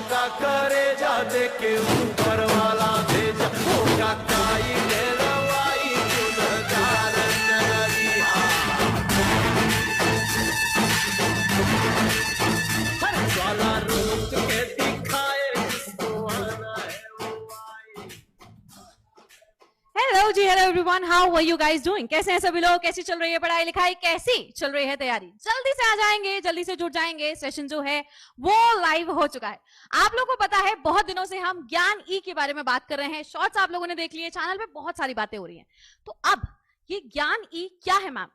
काका करे जा दे के ऊपर वाला भेजा ओ काकाई ने रवाई गुनहगार नगरिया हर वाला रोक के दिखाए जिसको आना है वो आए। Hello ji, hello everyone, how are you guys doing? कैसे हैं सभी लोग? कैसी चल रही है पढ़ाई लिखाई? कैसी चल रही है तैयारी? जल्दी से आ जाएंगे, जल्दी से जुड़ जाएंगे। सेशन जो है वो लाइव हो चुका है। आप लोगों को पता है बहुत दिनों से हम ज्ञान ई के बारे में बात कर रहे हैं। शॉर्ट्स आप लोगों ने देख लिए, चैनल पे बहुत सारी बातें हो रही हैं। तो अब ये ज्ञान ई क्या है मैम,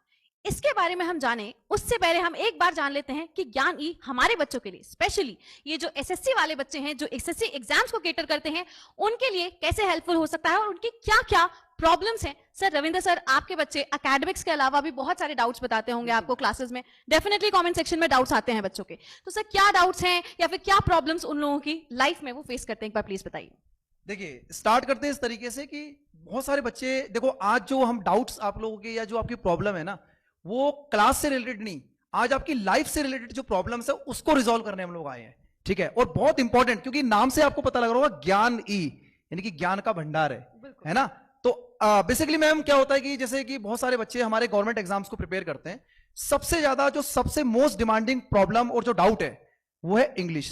इसके बारे में हम जाने उससे पहले हम एक बार जान लेते हैं कि ज्ञान ई हमारे बच्चों के लिए, स्पेशली ये जो एसएससी वाले बच्चे हैं जो एसएससी एग्जाम्स को केटर करते हैं, उनके लिए कैसे हेल्पफुल हो सकता है और उनकी क्या क्या प्रॉब्लम्स हैं। सर रविंद्र सर, आपके बच्चे एकेडमिक्स के अलावा भी बहुत सारे डाउट्स बताते होंगे आपको क्लासेस में। डेफिनेटली कमेंट सेक्शन में डाउट्स आते हैं बच्चों के। तो सर क्या डाउट्स हैं या फिर क्या प्रॉब्लम्स उन लोगों की लाइफ में वो फेस करते हैं, एक बार प्लीज बताइए। देखिए, स्टार्ट करते हैं इस तरीके से कि बहुत सारे बच्चे, देखो आज जो हम डाउट्स आप लोगों के या जो आपकी प्रॉब्लम है ना, वो क्लास से रिलेटेड नहीं, आज आपकी लाइफ से रिलेटेड जो प्रॉब्लम्स है उसको रिजॉल्व करने हम लोग आए हैं। ठीक है, और बहुत इंपॉर्टेंट, क्योंकि नाम से आपको पता लग रहा होगा ज्ञान ई, यानी कि ज्ञान का भंडार है ना। तो बेसिकली मैम क्या होता है कि जैसे कि बहुत सारे बच्चे हमारे गवर्नमेंट एग्जाम्स को प्रिपेयर करते हैं, सबसे ज्यादा जो सबसे मोस्ट डिमांडिंग प्रॉब्लम और जो डाउट है वो है इंग्लिश।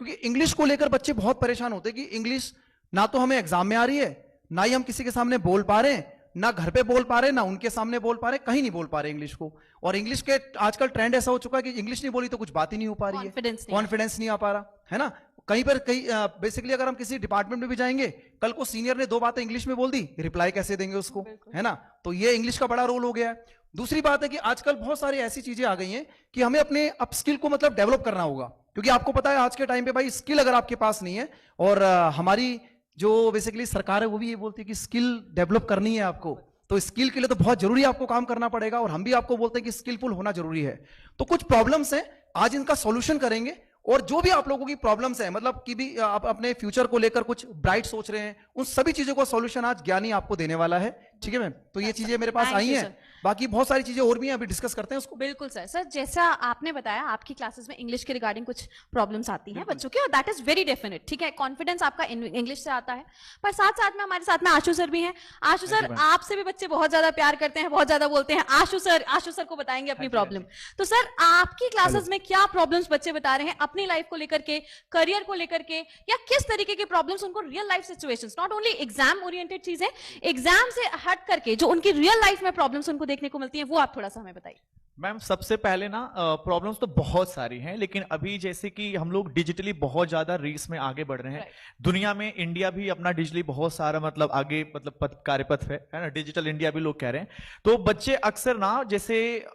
क्योंकि इंग्लिश को लेकर बच्चे बहुत परेशान होते हैं कि इंग्लिश ना तो हमें एग्जाम में आ रही है, ना ही हम किसी के सामने बोल पा रहे हैं, ना घर पे बोल पा रहे, ना उनके सामने बोल पा रहे, कहीं नहीं बोल पा रहे इंग्लिश को। और इंग्लिश के आजकल ट्रेंड ऐसा हो चुका है कि इंग्लिश नहीं बोली तो कुछ बात ही नहीं हो पा रही है, कॉन्फिडेंस नहीं आ पा रहा है ना। कहीं पर बेसिकली अगर हम किसी डिपार्टमेंट में भी जाएंगे, कल को सीनियर ने 2 बातें इंग्लिश में बोल दी, रिप्लाई कैसे देंगे उसको, है ना। तो ये इंग्लिश का बड़ा रोल हो गया है। दूसरी बात है कि आजकल बहुत सारी ऐसी चीजें आ गई हैं कि हमें अपने अप स्किल को मतलब डेवलप करना होगा। क्योंकि आपको पता है आज के टाइम पे भाई स्किल अगर आपके पास नहीं है, और हमारी जो बेसिकली सरकार है वो भी ये बोलती है कि स्किल डेवलप करनी है आपको, तो स्किल के लिए तो बहुत जरूरी आपको काम करना पड़ेगा। और हम भी आपको बोलते हैं कि स्किलफुल होना जरूरी है। तो कुछ प्रॉब्लम्स हैं, आज इनका सॉल्यूशन करेंगे। और जो भी आप लोगों की प्रॉब्लम्स हैं, मतलब कि भी आप अपने फ्यूचर को लेकर कुछ ब्राइट सोच रहे हैं, उन सभी चीजों का सॉल्यूशन आज ज्ञानी आपको देने वाला है। ठीक है मैम, तो ये चीजें मेरे पास आई हैं। बाकी बहुत सारी चीजें और भी हैं, अभी डिस्कस करते हैं उसको। बिल्कुल सर। सर जैसा आपने बताया आपकी क्लासेस में इंग्लिश के रिगार्डिंग कुछ प्रॉब्लम्स आती हैं बच्चों की, और दैट इज वेरी डेफिनेट। ठीक है, कॉन्फिडेंस आपका इंग्लिश से आता है, पर साथ साथ में हमारे साथ में आशु सर भी हैं। आशु सर, आपसे भी बच्चे बहुत ज्यादा प्यार करते हैं, बहुत ज्यादा बोलते हैं। आशु सर को बताएंगे अपनी प्रॉब्लम। तो सर आपकी क्लासेस में क्या प्रॉब्लम्स बच्चे बता रहे हैं अपनी लाइफ को लेकर के, करियर को लेकर के, या किस तरीके की प्रॉब्लम्स उनको real life situations, not only exam oriented चीजें, एग्जाम से हट करके जो उनकी रियल लाइफ में प्रॉब्लम्स उनको देखने को मिलती हैं, वो आप थोड़ा सा हमें बताइए। मैम सबसे पहले ना प्रॉब्लम्स तो बहुत सारी हैं, लेकिन अभी जैसे कि हम लोग डिजिटली बहुत ज्यादा रेस में आगे बढ़ रहे हैं। दुनिया में इंडिया भी अपना डिजिटली बहुत सारा मतलब आगे मतलब कार्यपथ है ना, डिजिटल इंडिया भी लोग कह रहे हैं। तो बच्चे अक्सर ना जैसे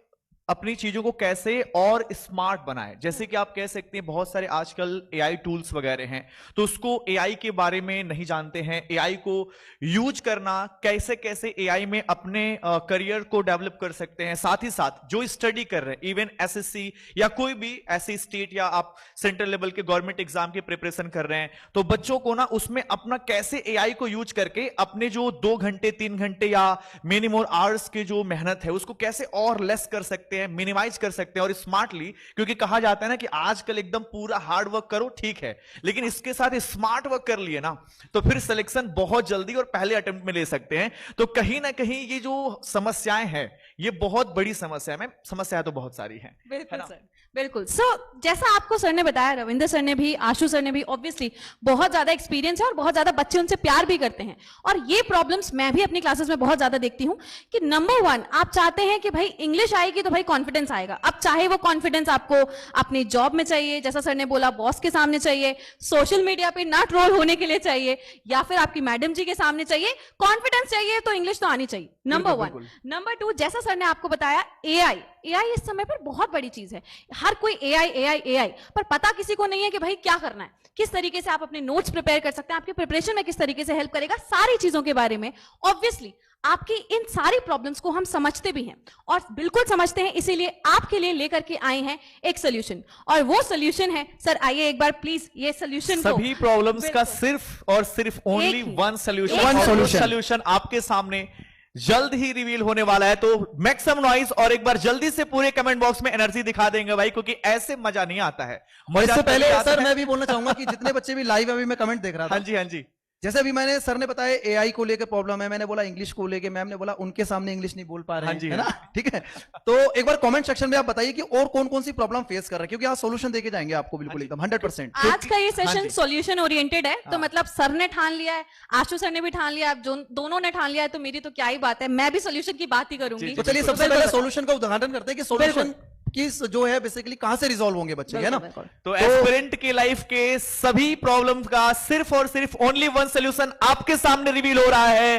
अपनी चीजों को कैसे और स्मार्ट बनाए, जैसे कि आप कह सकते हैं बहुत सारे आजकल एआई टूल्स वगैरह हैं, तो उसको एआई के बारे में नहीं जानते हैं। एआई को यूज करना, कैसे कैसे एआई में अपने करियर को डेवलप कर सकते हैं। साथ ही साथ जो स्टडी कर रहे हैं, इवन एसएससी या कोई भी ऐसी स्टेट या आप सेंट्रल लेवल के गवर्नमेंट एग्जाम की प्रिपरेशन कर रहे हैं, तो बच्चों को ना उसमें अपना कैसे एआई को यूज करके अपने जो 2 घंटे 3 घंटे या मेनी मोर आवर्स की जो मेहनत है उसको कैसे और लेस कर सकते हैं, मिनिमाइज कर सकते हैं और स्मार्टली। क्योंकि कहा जाता है ना कि आजकल एकदम पूरा हार्ड वर्क करो, ठीक है, लेकिन इसके साथ स्मार्ट वर्क कर लिए ना तो फिर सिलेक्शन बहुत जल्दी और पहले अटेम्प्ट में ले सकते हैं। तो कहीं ना कहीं ये जो समस्याएं हैं ये बहुत बड़ी समस्या है। समस्याएं तो बहुत सारी हैं। बिल्कुल सर, बिल्कुल। सो जैसा आपको सर ने बताया, रविंद्र सर ने भी, आशु सर ने भी, ऑब्वियसली बहुत ज्यादा एक्सपीरियंस है और बहुत ज्यादा बच्चे उनसे प्यार भी करते हैं। और ये प्रॉब्लम्स मैं भी अपनी क्लासेस में बहुत ज्यादा देखती हूँ कि नंबर 1 आप चाहते हैं कि भाई इंग्लिश आएगी तो भाई कॉन्फिडेंस आएगा। अब चाहे वो कॉन्फिडेंस आपको अपनी जॉब में चाहिए, जैसा सर ने बोला बॉस के सामने चाहिए, सोशल मीडिया पे ना ट्रोल होने के लिए चाहिए, या फिर आपकी मैडम जी के सामने चाहिए, कॉन्फिडेंस चाहिए तो इंग्लिश तो आनी चाहिए, नंबर 1। नंबर 2, जैसा सर ने आपको बताया एआई इस समय पर बहुत बड़ी चीज है। हर कोई एआई, पर पता किसी को नहीं है कि भाई क्या करना है, किस तरीके से आप अपने नोट्स प्रिपेयर कर सकते हैं, आपके प्रिपरेशन में किस तरीके से हेल्प करेगा, सारी चीजों के बारे में ऑब्वियसली आपकी इन सारी प्रॉब्लम्स को हम समझते भी हैं और बिल्कुल समझते हैं, इसीलिए आपके लिए लेकर के आए हैं एक सोल्यूशन। और वो सोल्यूशन है, सर आइए एक बार प्लीज ये सोल्यूशन सभी प्रॉब्लम्स का सिर्फ और सिर्फ ओनली वन सोल्यूशन आपके सामने जल्द ही रिवील होने वाला है। तो मैक्सिमम नॉइज और एक बार जल्दी से पूरे कमेंट बॉक्स में एनर्जी दिखा देंगे भाई, क्योंकि ऐसे मजा नहीं आता है। इससे पहले तभी आता सर है। मैं भी बोलना चाहूंगा कि जितने बच्चे भी लाइव अभी मैं कमेंट देख रहा था, हाँ जी, हाँ जी। जैसे अभी मैंने सर ने बताया एआई को लेकर प्रॉब्लम है, मैंने बोला इंग्लिश को लेके, मैम ने बोला उनके सामने इंग्लिश नहीं बोल पा रहे हाँ हैं, जी, है हाँ ना? ठीक है, तो एक बार कमेंट सेक्शन में आप बताइए कि और कौन कौन सी प्रॉब्लम फेस कर रहे हैं, क्योंकि आज सॉल्यूशन देके जाएंगे आपको बिल्कुल एकदम 100%। आज का ये हाँ सेशन जी। सॉल्यूशन ओरिएंटेड है, तो मतलब सर ने ठान लिया है, आशु सर ने भी ठान लिया है, जो दोनों ने ठान लिया है, तो मेरी तो क्या ही बात है, मैं भी सॉल्यूशन की बात ही करूंगी। तो चलिए सबसे पहले सॉल्यूशन का उद्घाटन करते हैं कि सॉल्यूशन की जो है बेसिकली कहां से रिजॉल्व होंगे बच्चे, है ना? तो एस्पिरेंट के लाइफ के सभी प्रॉब्लम्स का सिर्फ और सिर्फ ओनली वन सोल्यूशन आपके सामने रिवील हो रहा है।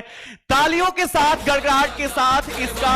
तालियों के साथ, गड़गड़ाहट के साथ इसका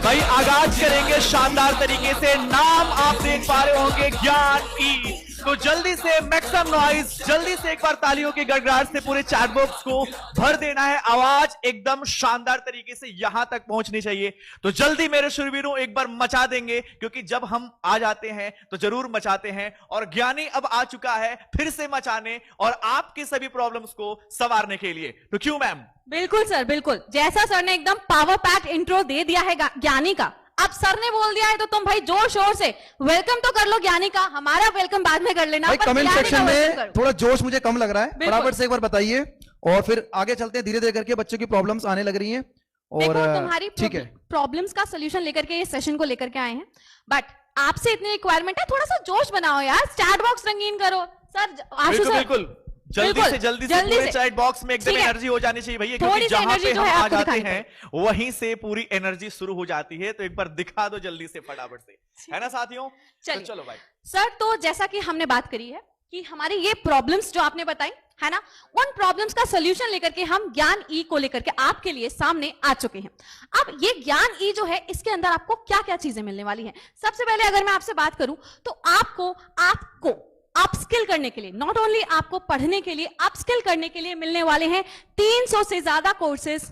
भाई आगाज करेंगे शानदार तरीके से। नाम आप देख पा रहे होंगे, ज्ञान ई। तो जल्दी से मैक्सिमम नॉइज, जल्दी से एक बार तालियों के गड़गड़ाहट से पूरे चैट बॉक्स को भर देना है। आवाज एकदम शानदार तरीके से यहां तक पहुंचनी चाहिए। तो जल्दी मेरे शूरवीरों एक बार मचा देंगे, क्योंकि जब हम आ जाते हैं तो जरूर मचाते हैं, और ज्ञानी अब आ चुका है फिर से मचाने और आपके सभी प्रॉब्लम्स को संवारने के लिए। तो क्यों मैम? बिल्कुल सर, बिल्कुल। जैसा सर ने एकदम पावर पैक इंट्रो दे दिया है ज्ञानी का, अब सर ने बोल दिया है तो तुम भाई जोर शोर से वेलकम तो कर लो ज्ञानी का। हमारा वेलकम बाद में कर लेना, भाई पर कमेंट ज्ञानी सेक्शन का में welcome करो। थोड़ा जोश मुझे कम लग रहा है, बिल्कुल। फटाफट से एक बार बताइए, और फिर आगे चलते हैं धीरे धीरे करके, बच्चों की प्रॉब्लम्स आने लग रही हैं। और देखो, तुम्हारी ठीक है, प्रॉब्लम्स का सोल्यूशन लेकर के ये सेशन को लेकर के आए हैं, बट आपसे इतनी रिक्वायरमेंट है, थोड़ा सा जोश बनाओ यार, चैट बॉक्स रंगीन करो। सर आशु बिल्कुल सर, बिल्कुल, जल्दी बिल्कुल, से जल्दी जल्दी पूरे से। चैट बॉक्स में एकदम ठीक है। एनर्जी हो जानी चाहिए भैया, थोड़ी क्योंकि सी जहां एनर्जी पे जो हम है आ आपको जाते दिखानी हैं वहीं से पूरी एनर्जी शुरू हो जाती है। तो एक बार दिखा दो जल्दी से फटाफट से, है ना साथियों? तो चलिए। चलो भाई सर, तो जैसा कि हमने बात करी है कि हमारी ये प्रॉब्लम्स जो आपने बताई है ना, उन प्रॉब्लम्स का सोल्यूशन लेकर के हम ज्ञान ई को लेकर के आपके लिए सामने आ चुके हैं। अब ये ज्ञान ई जो है, इसके अंदर आपको क्या क्या चीजें मिलने वाली हैं? सबसे पहले अगर मैं आपसे बात करूं तो आपको अपस्किल करने के लिए, नॉट ओनली आपको पढ़ने के लिए, अपस्किल करने के लिए मिलने वाले हैं 300 से ज्यादा कोर्सेज।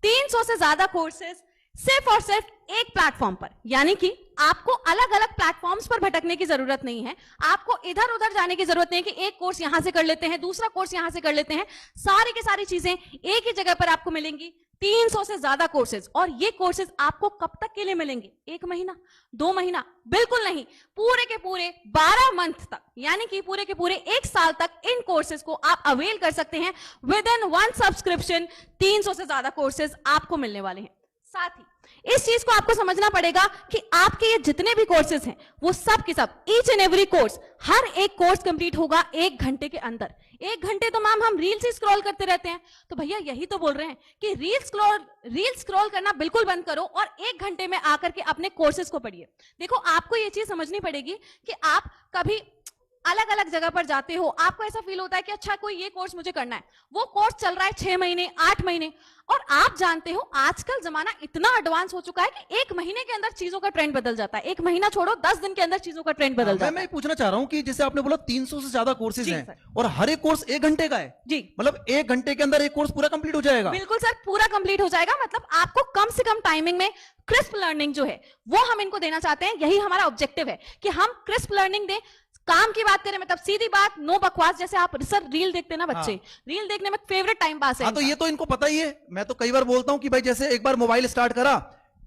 300 से ज्यादा कोर्सेज सिर्फ और सिर्फ एक प्लेटफॉर्म पर, यानी कि आपको अलग अलग प्लेटफॉर्म्स पर भटकने की जरूरत नहीं है, आपको इधर उधर जाने की जरूरत नहीं है कि एक कोर्स यहां से कर लेते हैं, दूसरा कोर्स यहां से कर लेते हैं। सारी की सारी चीजें एक ही जगह पर आपको मिलेंगी। 300 से ज्यादा कोर्सेज, और ये कोर्सेज आपको कब तक के लिए मिलेंगे? 1 महीना, 2 महीना? बिल्कुल नहीं, पूरे के पूरे 12 मंथ तक, यानी कि पूरे के पूरे 1 साल तक इन कोर्सेज को आप अवेल कर सकते हैं। विद इन 1 सब्सक्रिप्शन 300 से ज्यादा कोर्सेज आपको मिलने वाले हैं। साथ ही इस चीज को आपको समझना पड़ेगा कि आपके ये जितने भी कोर्सेज हैं, वो सब के सब, ईच एंड एवरी कोर्स, हर एक कोर्स कंप्लीट होगा 1 घंटे के अंदर। 1 घंटे तो मैम हम रील्स ही स्क्रॉल करते रहते हैं, तो भैया यही तो बोल रहे हैं कि रील स्क्रॉल करना बिल्कुल बंद करो और 1 घंटे में आकर के अपने कोर्सेज को पढ़िए। देखो, आपको ये चीज समझनी पड़ेगी कि आप कभी अलग अलग जगह पर जाते हो, आपको ऐसा फील होता है कि अच्छा कोई ये कोर्स मुझे करना है, वो कोर्स चल रहा है 6 महीने, 8 महीने, और आप जानते हो आजकल जमाना इतना एडवांस हो चुका है कि 1 महीने के अंदर चीजों का ट्रेंड बदल जाता है। 1 महीना छोड़ो, 10 दिन के अंदर चीजों का ट्रेंड बदल जाता है। मैं पूछना चाह रहा हूं कि जैसे आपने बोला 300 से ज्यादा कोर्सेज जी हैं, सर। और हर एक कोर्स 1 घंटे का है, जी मतलब 1 घंटे के अंदर एक कोर्स पूरा कंप्लीट हो जाएगा? बिल्कुल सर, पूरा कंप्लीट हो जाएगा। मतलब आपको कम से कम टाइमिंग में क्रिस्प लर्निंग जो है वो हम इनको देना चाहते हैं। यही हमारा ऑब्जेक्टिव है कि हम क्रिस्प लर्निंग दें। काम की बात करें, मतलब सीधी बात, नो बकवास। जैसे आप सर रील देखते हैं ना बच्चे, रील देखने में फेवरेट टाइम पास है। हाँ, तो ये तो इनको पता ही है। मैं तो कई बार बोलता हूँ कि भाई जैसे एक बार मोबाइल स्टार्ट करा,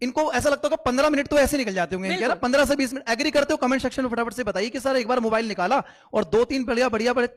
इनको ऐसा लगता होगा 15 मिनट तो ऐसे निकल जाते होंगे, क्या ना? 15 से 20 मिनट। एग्री करते हो? कमेंट सेक्शन में फटाफट से बताइए कि सर एक बार मोबाइल निकाला और 2-3 बढ़िया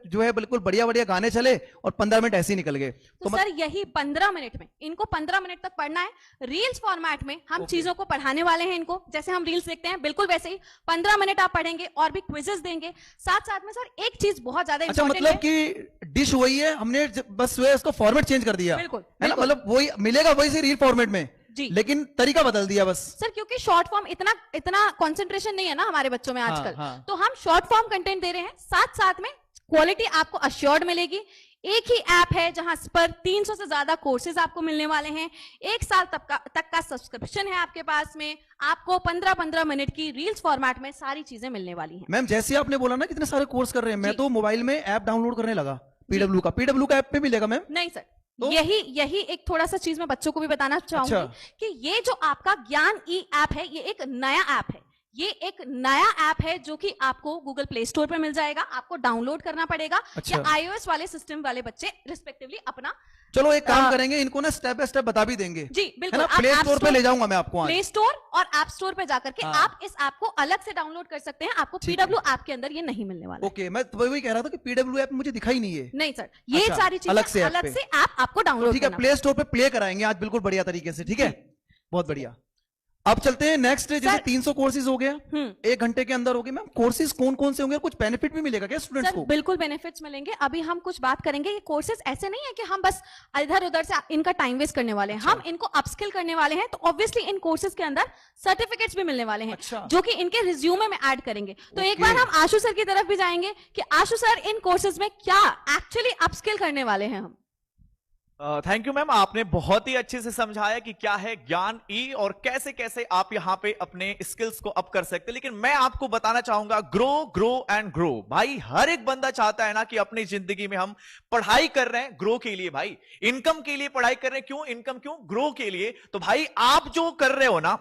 जो है बिल्कुल बढ़िया गाने चले और 15 मिनट ऐसे ही निकल गए। तो सर यही 15 मिनट में, इनको 15 मिनट तक पढ़ना है। रील्स फॉर्मेट में हम चीजों को पढ़ाने वाले हैं इनको। जैसे हम रील्स देखते हैं, बिल्कुल वैसे ही 15 मिनट आप पढ़ेंगे और भी क्विजेस देंगे। साथ साथ में सर एक चीज बहुत ज्यादा अच्छा, इंपॉर्टेंट मतलब कि डिश वही है, हमने बस जो है उसको फॉर्मेट चेंज कर दिया, बिल्कुल, है ना? बिल्कुल। मतलब वही मिलेगा वही से रील फॉर्मेट में जी, लेकिन तरीका बदल दिया बस। सर क्योंकि शॉर्ट फॉर्म इतना कंसंट्रेशन नहीं है ना हमारे बच्चों में आजकल। हाँ। तो हम शॉर्ट फॉर्म कंटेंट दे रहे हैं, साथ साथ में क्वालिटी आपको अश्योर्ड मिलेगी। एक ही ऐप है जहां पर 300 से ज्यादा कोर्सेज आपको मिलने वाले हैं। 1 साल तक का सब्सक्रिप्शन है आपके पास में। आपको 15-15 मिनट की रील्स फॉर्मेट में सारी चीजें मिलने वाली हैं। मैम, जैसे आपने बोला ना कितने सारे कोर्स कर रहे हैं, मैं जी। तो मोबाइल में ऐप डाउनलोड करने लगा पीडब्ल्यू का ऐप पे मिलेगा मैम? नहीं सर, तो? यही एक थोड़ा सा चीज मैं बच्चों को भी बताना चाहूंगी। अच्छा। कि ये जो आपका ज्ञान ई ऐप है, ये एक नया ऐप है। ये एक नया ऐप है जो कि आपको गूगल प्ले स्टोर पे मिल जाएगा, आपको डाउनलोड करना पड़ेगा। अच्छा। या iOS वाले सिस्टम वाले बच्चे रिस्पेक्टिवली अपना चलो एक काम करेंगे, इनको ना स्टेप बाय स्टेप बता भी देंगे। जी है बिल्कुल, ना, प्ले स्टोर पे ले जाऊंगा मैं आपको आज। प्ले स्टोर और ऐप स्टोर पे जाकर के हाँ। आप इस ऐप को अलग से डाउनलोड कर सकते हैं। आपको ठीक है। PW ऐप के अंदर ये नहीं मिलने वाला है। ओके, मैं तो वही कह रहा था कि PW ऐप मुझे दिखाई नहीं है। नहीं सर, ये अच्छा, सारी चीजें अलग से ऐप अलग पे। से ऐप आपको डाउनलोड ठीक है, करना प्ले स्टोर पे प्ले कराएंगे आज बिल्कुल बढ़िया तरीके से, ठीक है, बहुत बढ़िया। अब चलते हैं नेक्स्ट, जैसे 300 कोर्सेज हो गया, 1 घंटे के अंदर हो गए। मैम कोर्सेज कौन कौन से होंगे और कुछ बेनिफिट भी मिलेगा क्या स्टूडेंट्स सर को? बिल्कुल बेनिफिट्स मिलेंगे। अभी हम कुछ बात करेंगे। ये कोर्सेज ऐसे नहीं है कि हम बस इधर उधर से इनका टाइम वेस्ट करने वाले हैं। हम इनको अपस्किल करने वाले हैं। तो ऑब्वियसली इन कोर्सेज के अंदर सर्टिफिकेट्स भी मिलने वाले हैं, अच्छा। जो कि इनके रिज्यूमे में ऐड करेंगे। तो एक बार हम आशु सर की तरफ भी जाएंगे कि आशु सर इन कोर्सेज में क्या एक्चुअली अपस्किल करने वाले हैं हम। थैंक यू मैम, आपने बहुत ही अच्छे से समझाया कि क्या है ज्ञान ई और कैसे कैसे आप यहाँ पे अपने स्किल्स को अप कर सकते हैं। लेकिन मैं आपको बताना चाहूंगा, ग्रो ग्रो एंड ग्रो। भाई हर एक बंदा चाहता है ना कि अपनी जिंदगी में हम पढ़ाई कर रहे हैं ग्रो के लिए, भाई इनकम के लिए पढ़ाई कर रहे हैं। क्यों इनकम, क्यों ग्रो के लिए। तो भाई आप जो कर रहे हो ना,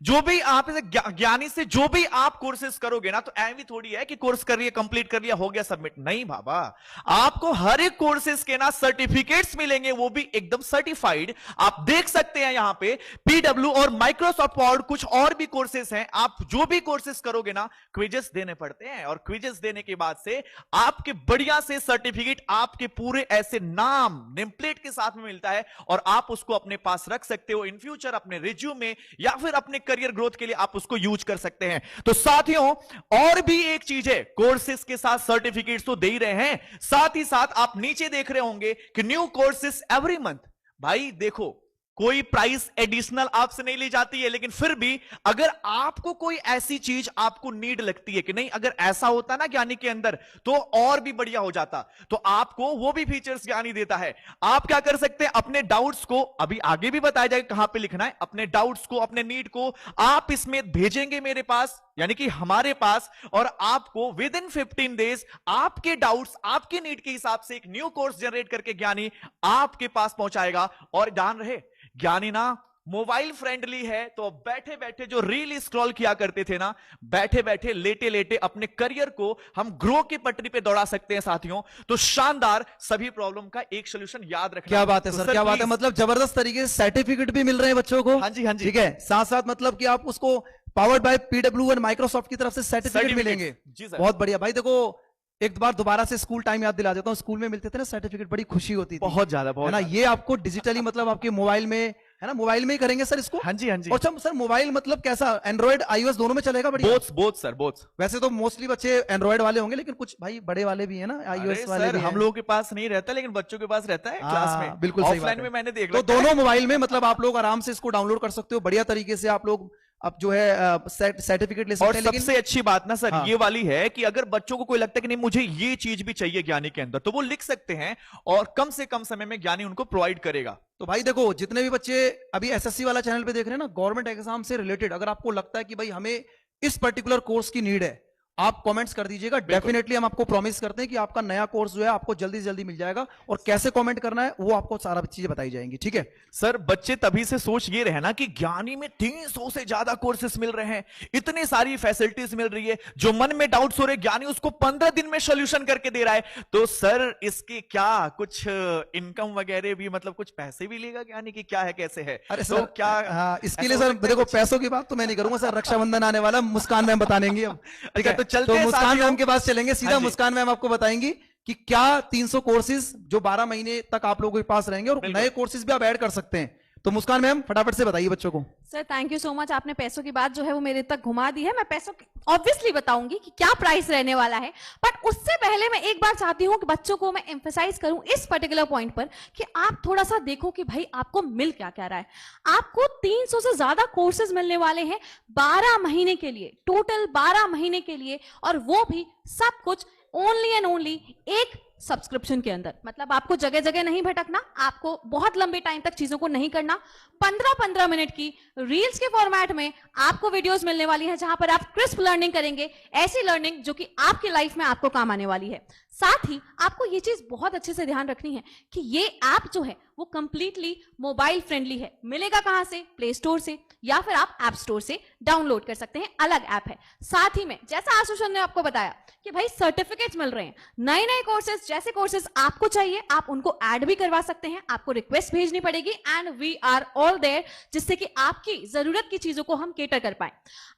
जो भी आप ज्ञानी से जो भी आप कोर्सेज करोगे ना, तो ऐवी थोड़ी है कि कोर्स कर लिया, कंप्लीट कर लिया, हो गया सबमिट। नहीं बाबा, आपको हर एक कोर्सेज के ना सर्टिफिकेट्स मिलेंगे, वो भी एकदम सर्टिफाइड। आप देख सकते हैं यहां पे PW और माइक्रोसॉफ्ट वर्ड, कुछ और भी कोर्सेज हैं। आप जो भी कोर्सेज करोगे ना, क्विजेस देने पड़ते हैं, और क्विजेस देने के बाद से आपके बढ़िया से सर्टिफिकेट आपके पूरे ऐसे नाम नेम प्लेट के साथ में मिलता है, और आप उसको अपने पास रख सकते हो इन फ्यूचर अपने रिज्यूमे या फिर अपने करियर ग्रोथ के लिए आप उसको यूज कर सकते हैं। तो साथियों, और भी एक चीज है, कोर्सेज के साथ सर्टिफिकेट्स तो दे ही रहे हैं, साथ ही साथ आप नीचे देख रहे होंगे कि न्यू कोर्सेज एवरी मंथ। भाई देखो, कोई प्राइस एडिशनल आपसे नहीं ली जाती है, लेकिन फिर भी अगर आपको कोई ऐसी चीज आपको नीड लगती है कि नहीं, अगर ऐसा होता ना ज्ञानी के अंदर, तो और भी बढ़िया हो जाता, तो आपको वो भी फीचर्स ज्ञानी देता है। आप क्या कर सकते हैं, अपने डाउट्स को, अभी आगे भी बताया जाएगा कहां पे लिखना है, अपने डाउट्स को, अपने नीड को आप इसमें भेजेंगे मेरे पास, यानी कि हमारे पास, और आपको विद इन 15 डेज आपके डाउट्स, आपके नीड के हिसाब से एक न्यू कोर्स जनरेट करके ज्ञानी आपके पास पहुंचाएगा। और ध्यान रहे, ज्ञानी ना मोबाइल फ्रेंडली है, तो बैठे बैठे जो रील स्क्रॉल किया करते थे ना, बैठे बैठे लेटे लेटे अपने करियर को हम ग्रो की पटरी पे दौड़ा सकते हैं साथियों। तो शानदार, सभी प्रॉब्लम का एक सोल्यूशन याद रखना। क्या बात है तो सर, क्या बात है। मतलब जबरदस्त तरीके से सर्टिफिकेट भी मिल रहे हैं बच्चों को। हाँ जी, हाँ जी। ठीक है, साथ साथ मतलब कि आप उसको पावर्ड बाय PW और माइक्रोसॉफ्ट की तरफ से सर्टिफिकेट मिलेंगे। जी सर। बहुत बढ़िया भाई। देखो, एक बार दोबारा से स्कूल टाइम याद दिला देता हूँ। स्कूल में मिलते थे ना सर्टिफिकेट, बड़ी खुशी होती थी, बहुत ज्यादा, है बहुत ना। ये आपको डिजिटली मतलब आपके मोबाइल में, है ना, मोबाइल में ही करेंगे सर इसको। हाँ जी, हाँ जी। और सर मोबाइल मतलब कैसा, एंड्रॉइड iOS दोनों में चलेगा? बढ़िया। Both sir, both. वैसे तो मोस्टली बच्चे एंड्रॉइड वाले होंगे, लेकिन कुछ भाई बड़े वाले भी है ना, iOS वाले सर भी हैं। हम लोगों के पास नहीं रहता, लेकिन बच्चों के पास रहता है क्लास में। बिल्कुल सही बात ऑफलाइन है। में मैंने देख तो रखा है। दोनों मोबाइल में मतलब आप लोग आराम से इसको डाउनलोड कर सकते हो, बढ़िया तरीके से आप लोग अब जो है सर्टिफिकेट ले सकते और हैं। सबसे अच्छी बात ना सर हाँ। ये वाली है कि अगर बच्चों को कोई लगता है कि नहीं मुझे ये चीज भी चाहिए ज्ञानी के अंदर, तो वो लिख सकते हैं और कम से कम समय में ज्ञानी उनको प्रोवाइड करेगा। तो भाई देखो, जितने भी बच्चे अभी SSC वाला चैनल पे देख रहे हैं ना, गवर्नमेंट एग्जाम से रिलेटेड, अगर आपको लगता है कि भाई हमें इस पर्टिकुलर कोर्स की नीड है, आप कमेंट्स कर दीजिएगा। डेफिनेटली हम आपको प्रॉमिस करते हैं कि आपका नया कोर्स जो है आपको जल्दी से जल्दी मिल जाएगा। और कैसे कमेंट करना है वो आपको सारा चीजें बताई जाएंगी, ठीक है सर। बच्चे तभी से सोच ये रहे ना कि ज्ञानी में 300 से ज्यादा कोर्सेस मिल रहे हैं, इतनी सारी फैसिलिटीज मिल रही है, जो मन में डाउट्स हो रहे ज्ञानी उसको 15 दिन में सोल्यूशन करके दे रहा है। तो सर इसके क्या कुछ इनकम वगैरह भी, मतलब कुछ पैसे भी लेगा ज्ञानी की, क्या है कैसे है? अरे तो सर क्या इसके लिए सर देखो, पैसों की बात तो मैं नहीं करूंगा सर, रक्षाबंधन आने वाला, मुस्कान मैम बता देंगी अब, ठीक है। तो चलते हैं मुस्कान साथियों। मैम के पास चलेंगे सीधा। हाँ जी। मुस्कान मैम आपको बताएंगी कि क्या 300 कोर्सेज जो 12 महीने तक आप लोगों के पास रहेंगे, और नए कोर्सेज भी आप ऐड कर सकते हैं। तो मुस्कान मैम फटाफट से बताइए बच्चों को। Sir thank you so much, आपने पैसों की बात जो है वो मेरे तक घुमा दी है। मैं पैसों ऑब्वियसली बताऊंगी कि क्या प्राइस रहने वाला है, बट उससे पहले मैं एक बार चाहती हूं कि बच्चों को मैं एम्फेसाइज करूं इस पर्टिकुलर पॉइंट पर कि आप थोड़ा सा देखो कि भाई आपको मिल क्या क्या रहा है। आपको 300 से ज्यादा कोर्सेज मिलने वाले हैं 12 महीने के लिए, टोटल 12 महीने के लिए, और वो भी सब कुछ ओनली एंड ओनली एक सब्सक्रिप्शन के अंदर। मतलब आपको जगह जगह नहीं भटकना, आपको बहुत लंबे टाइम तक चीजों को नहीं करना। 15-15 मिनट की रील्स के फॉर्मेट में आपको वीडियोस मिलने वाली हैं, जहां पर आप क्रिस्प लर्निंग करेंगे, ऐसी लर्निंग जो कि आपकी लाइफ में आपको काम आने वाली है। साथ ही आपको ये चीज बहुत अच्छे से ध्यान रखनी है कि ये ऐप जो है वो कंप्लीटली मोबाइल फ्रेंडली है। मिलेगा कहां से? प्ले स्टोर से या फिर आप ऐप स्टोर से डाउनलोड कर सकते हैं, अलग ऐप है। साथ ही में जैसा आशुष ने आपको बताया कि भाई सर्टिफिकेट्स मिल रहे हैं, नए नए कोर्सेज, जैसे कोर्सेज आपको चाहिए आप उनको ऐड भी करवा सकते हैं, आपको रिक्वेस्ट भेजनी पड़ेगी and we are all there, जिससे कि आपकी जरूरत की चीजों को हम केटर कर पाए।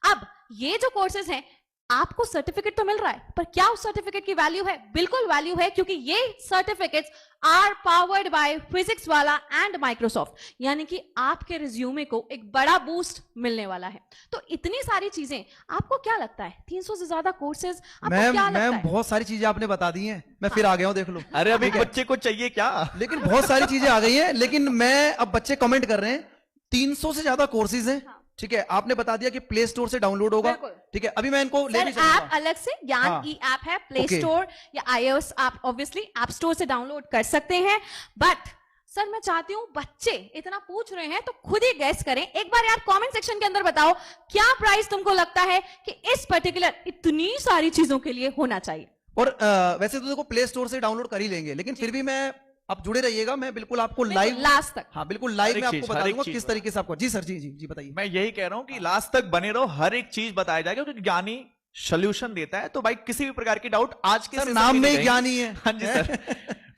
अब ये जो कोर्सेज हैं, आपको सर्टिफिकेट तो मिल रहा है, पर क्या उस सर्टिफिकेट की वैल्यू है? बिल्कुल वैल्यू है, क्योंकि ये certificates are powered by physics Wallah and Microsoft, यानी कि आपके रिज्यूमे को एक बड़ा बूस्ट मिलने वाला है। तो इतनी सारी चीजें, आपको क्या लगता है 300 से ज्यादा कोर्सेज, आपको क्या लगता है? बहुत सारी चीजें आपने बता दी हैं, मैं फिर आ गया हूं, देख लो। अरे अभी बच्चे को चाहिए क्या? लेकिन बहुत सारी चीजें आ गई हैं, लेकिन मैं अब बच्चे कमेंट कर रहे हैं 300 से ज्यादा कोर्सेज हैं। ठीक है, आपने बता दिया कि प्ले स्टोर से डाउनलोड होगा। ठीक है, अभी मैं इनको ले भी ऐप अलग से ज्ञान ई ऐप है, प्ले स्टोर या iOS आप ऑब्वियसली ऐप स्टोर से डाउनलोड कर सकते हैं। बट सर मैं चाहती हूं बच्चे इतना पूछ रहे हैं तो खुद ही गैस करें। एक बार यार कमेंट सेक्शन के अंदर बताओ क्या प्राइस तुमको लगता है कि इस पर्टिकुलर इतनी सारी चीजों के लिए होना चाहिए। और वैसे तो देखो प्ले स्टोर से डाउनलोड कर ही लेंगे, लेकिन फिर भी मैं, आप जुड़े रहिएगा, मैं बिल्कुल आपको लाइव लास्ट तक, हाँ बिल्कुल लाइव में आपको बता दूंगा किस तरीके से आपको। जी सर, जी बताइए। मैं यही कह रहा हूं कि लास्ट तक बने रहो, हर एक चीज बताया जाएगा, क्योंकि ज्ञानी सोल्यूशन देता है। तो भाई किसी भी प्रकार की डाउट आज के नाम में ही ज्ञानी है। हाँ जी सर।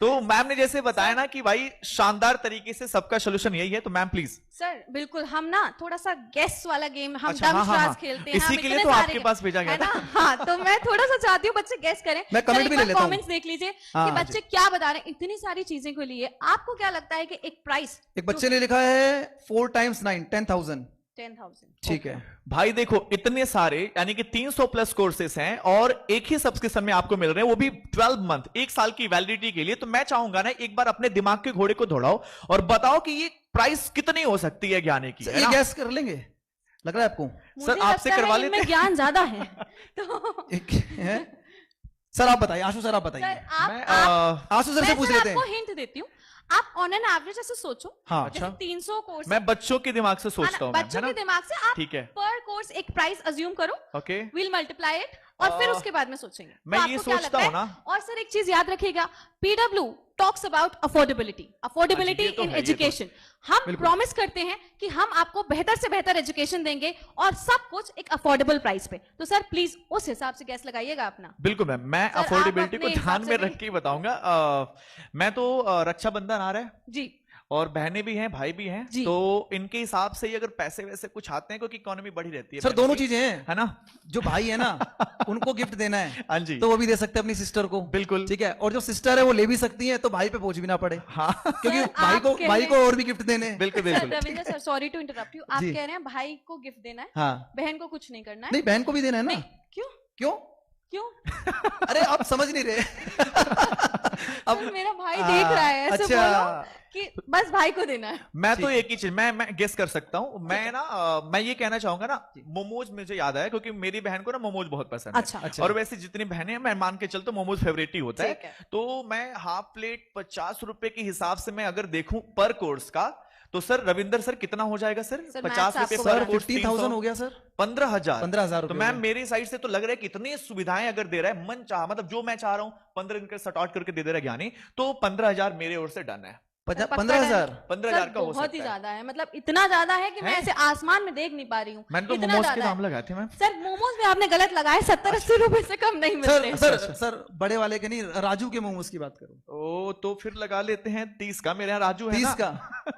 तो मैम ने जैसे बताया ना कि भाई शानदार तरीके से सबका सोल्यूशन यही है, तो मैम प्लीज। सर बिल्कुल, हम ना थोड़ा सा गेस वाला गेम, हम अच्छा, दमश्राज खेलते हैं, इसी के लिए तो आपके पास भेजा गया था। हाँ, तो मैं थोड़ा सा चाहती हूँ बच्चे गेस करें। मैं कमेंट भी ले लेता हूँ, कमेंट्स देख लीजिए कि बच्चे क्या बता रहे हैं इतनी सारी चीजें के लिए। आपको क्या लगता है कि एक प्राइस? एक बच्चे ने लिखा है 4 × 9 10,000। 10,000 ठीक है भाई, देखो इतने सारे यानी कि 300 प्लस कोर्सेस हैं और एक ही सब्सक्रिप्शन में आपको मिल रहे हैं, वो भी 12 मंथ, 1 साल की वैलिडिटी के लिए। तो मैं चाहूंगा ना एक बार अपने दिमाग के घोड़े को दौड़ाओ और बताओ कि ये प्राइस कितनी हो सकती है ज्ञानी की। ये गैस कर लेंगे, लग रहा है आपको? सर आपसे करवा लेते हैं, ज्ञान ज्यादा है तो है? सर आप बताइए, आशु सर आप बताइए। आशु सर से पूछ लेते हैं। आपको हिंट देती हूँ, आप ऑन एन एवरेज ऐसे सोचो। हाँ, जैसे 300 कोर्स, मैं बच्चों के दिमाग से सोचता हूँ, बच्चों के दिमाग से आप ठीक है, पर कोर्स एक प्राइस अज्यूम करो, ओके, विल मल्टीप्लाई इट और फिर उसके बाद में सोचेंगे। मैं ये सोचता हूँ ना। और सर एक चीज याद रखिएगा, PW talks about affordability, affordability in education. हम प्रॉमिस करते हैं कि हम आपको बेहतर से बेहतर एजुकेशन देंगे और सब कुछ एक अफोर्डेबल प्राइस पे। तो सर प्लीज उस हिसाब से गैस लगाइएगा अपना। बिल्कुल मैम, मैं अफोर्डेबिलिटी को ध्यान में रख के बताऊंगा। मैं तो रक्षाबंधन आ रहा है जी, और बहनें भी हैं, भाई भी हैं, तो इनके हिसाब से ही अगर पैसे वैसे कुछ आते हैं, क्योंकि इकोनॉमी बढ़ी रहती है सर, दोनों चीजें हैं, है ना। जो भाई है ना उनको गिफ्ट देना है, हाँ जी, तो वो भी दे सकते हैं अपनी सिस्टर को, बिल्कुल ठीक है। और जो सिस्टर है वो ले भी सकती है, तो भाई पे बोझ भी ना पड़े। हाँ, क्योंकि भाई को और भी गिफ्ट देने हैं। बिल्कुल बिल्कुल। Ravindra sir sorry to interrupt you, आप कह रहे हैं भाई को गिफ्ट देना है, हाँ, बहन को कुछ नहीं करना है? नहीं, बहन को भी देना है ना। क्यों क्यों क्यों? अरे आप समझ नहीं रहे। अब मेरा भाई देख रहा है, ऐसे बोलो कि बस भाई को देना है। मैं तो एक ही चीज मैं गेस कर सकता हूँ। मैं ना मैं ये कहना चाहूंगा ना, मोमोज मुझे याद आया, क्योंकि मेरी बहन को ना मोमोज बहुत पसंद है। अच्छा। और वैसे जितनी बहनें हैं, मैं मान के चलता हूँ मोमोज फेवरेट ही होता है। तो मैं हाफ प्लेट 50 रुपए के हिसाब से मैं अगर देखूं पर कोर्स का, तो सर रविंदर सर कितना हो जाएगा सर? 50 रुपए पर कोर्स, 50,000 हो गया सर। 15,000। तो मैम मेरी साइड से तो लग रहा है कि इतनी सुविधाएं अगर दे रहा है, मन चाह, मतलब जो मैं चाह रहा हूं 15 दिन का सट आउट करके दे दे रहा है ज्ञानी, तो 15,000 मेरे ओर से डन है। 15,000 का हो सकता है। बहुत ही ज्यादा है, मतलब इतना ज्यादा है कि मैं ऐसे आसमान में देख नहीं पा रही हूँ। मैंने तो मोमोज के दाम लगाए थे मैम। सर मोमोज में आपने गलत लगाए, 70-80 रुपए से कम नहीं मिलते। सर बड़े वाले के नहीं, राजू के मोमोज की बात करो। ओ, तो फिर लगा लेते हैं 30 का। मेरे यहाँ राजू है 30 का।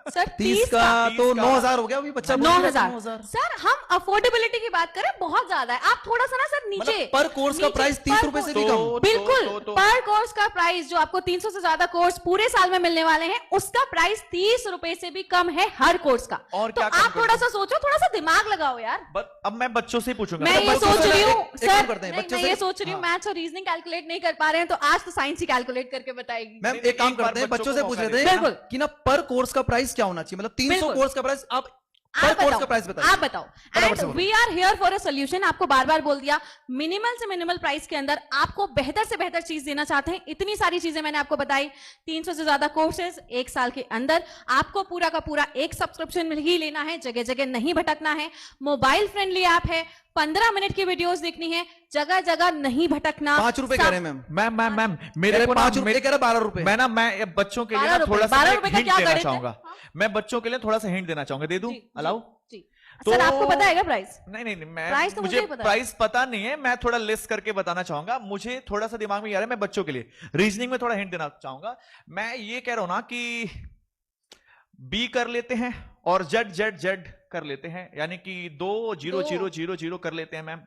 सर 30 का तो 9,000 हो गया। अभी बच्चा 9,000। सर हम अफोर्डेबिलिटी की बात करें, बहुत ज्यादा है। आप थोड़ा सा ना सर नीचे, पर कोर्स का प्राइस 30 रुपए से भी कम। बिल्कुल, पर कोर्स का प्राइस जो आपको 300 से ज्यादा कोर्स पूरे साल में मिलने वाले हैं, उसका प्राइस 30 रुपए से भी कम है हर कोर्स का। और तो आप थोड़ा सा सोचो, थोड़ा सा दिमाग लगाओ यार। अब मैं बच्चों से पूछूंगा। मैं ये सोच रही हूँ सर, मैं ये सोच रही हूँ मैथ्स और रीजनिंग कैलकुलेट नहीं कर पा रहे हैं, तो आज तो साइंस ही कैलकुलेट करके बताएगी। मैम एक काम करते हैं, बच्चों से पूछ लेते हैं कि ना पर कोर्स का प्राइस क्या होना चाहिए, मतलब 300 कोर्स का प्राइस आप कोर्स का प्राइस बताइए। आप बताओ। And we are here for a solution. आपको बार बार बोल दिया, मिनिमल से मिनिमल प्राइस के अंदर आपको बेहतर से बेहतर चीज देना चाहते हैं। इतनी सारी चीजें मैंने आपको बताई, 300 से ज्यादा कोर्सेज 1 साल के अंदर, आपको पूरा का पूरा एक सब्सक्रिप्शन ही लेना है, जगह जगह नहीं भटकना है। मोबाइल फ्रेंडली ऐप है, 15 मिनट की वीडियोस देखनी है, जगह जगह नहीं भटकना। 5 रुपए कह रहे हैं मैम। मैम मेरे को 5 रुपए कह रहे 12 रुपए। मैं बच्चों के लिए 12 ना थोड़ा सा 12 एक रुपए का हिंट क्या देना गणित है? चाहूंगा। हाँ। मैं बच्चों के लिए थोड़ा सा हिंट देना चाहूंगा, दे दूं? जी, अलाउ? जी। तो सर आपको पता है क्या प्राइस? नहीं, प्राइस तो मुझे मुझे ही पता है। प्राइस पता नहीं है, मैं थोड़ा लिस्ट करके बताना चाहूंगा। मुझे थोड़ा सा दिमाग में यार है, मैं बच्चों के लिए रीजनिंग में थोड़ा हिंट देना चाहूंगा। मैं ये कह रहा हूं ना कि बी कर लेते हैं और जेड जेड जेड कर लेते हैं, यानी कि 2 0 0 0 0 कर लेते हैं मैम।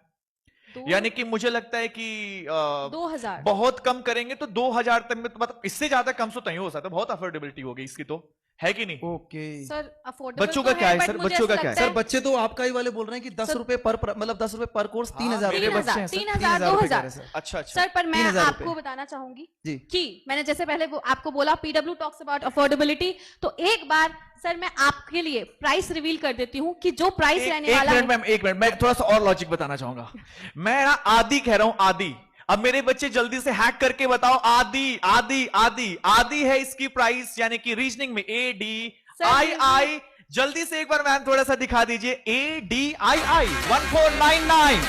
यानी कि मुझे लगता है कि 2000 बहुत कम करेंगे तो 2000 तक में, तो मतलब इससे ज्यादा कम तो नहीं हो सकता, बहुत अफोर्डेबिलिटी होगी इसकी, तो है कि नहीं? ओके सर अफोर्डेबल बच्चों का क्या है सर? बच्चों का क्या है? सर बच्चे तो आपका ही वाले बोल रहे हैं कि 10 रुपए पर मतलब 10 रुपए पर कोर्स 3000 मेरे रुपए। बच्चे हैं सर। 3000 रुपए कह रहे 2000 हैं सर। अच्छा सर पर मैं 3000 आपको रुपए। बताना चाहूंगी जी। कि मैंने जैसे पहले आपको बोला पीडब्ल्यू टॉक्स अबाउट अफोर्डेबिलिटी, तो एक बार सर मैं आपके लिए प्राइस रिवील कर देती हूँ कि जो प्राइस रहने वाला है। एक मिनट मैं थोड़ा सा और लॉजिक बताना चाहूंगा। मैं ना आदि कह रहा हूं, आदि। अब मेरे बच्चे जल्दी से हैक करके बताओ, आदि आदि आदि आदि है इसकी प्राइस, यानी कि रीजनिंग में ADII। जल्दी से एक बार मैम थोड़ा सा दिखा दीजिए, ADII 1499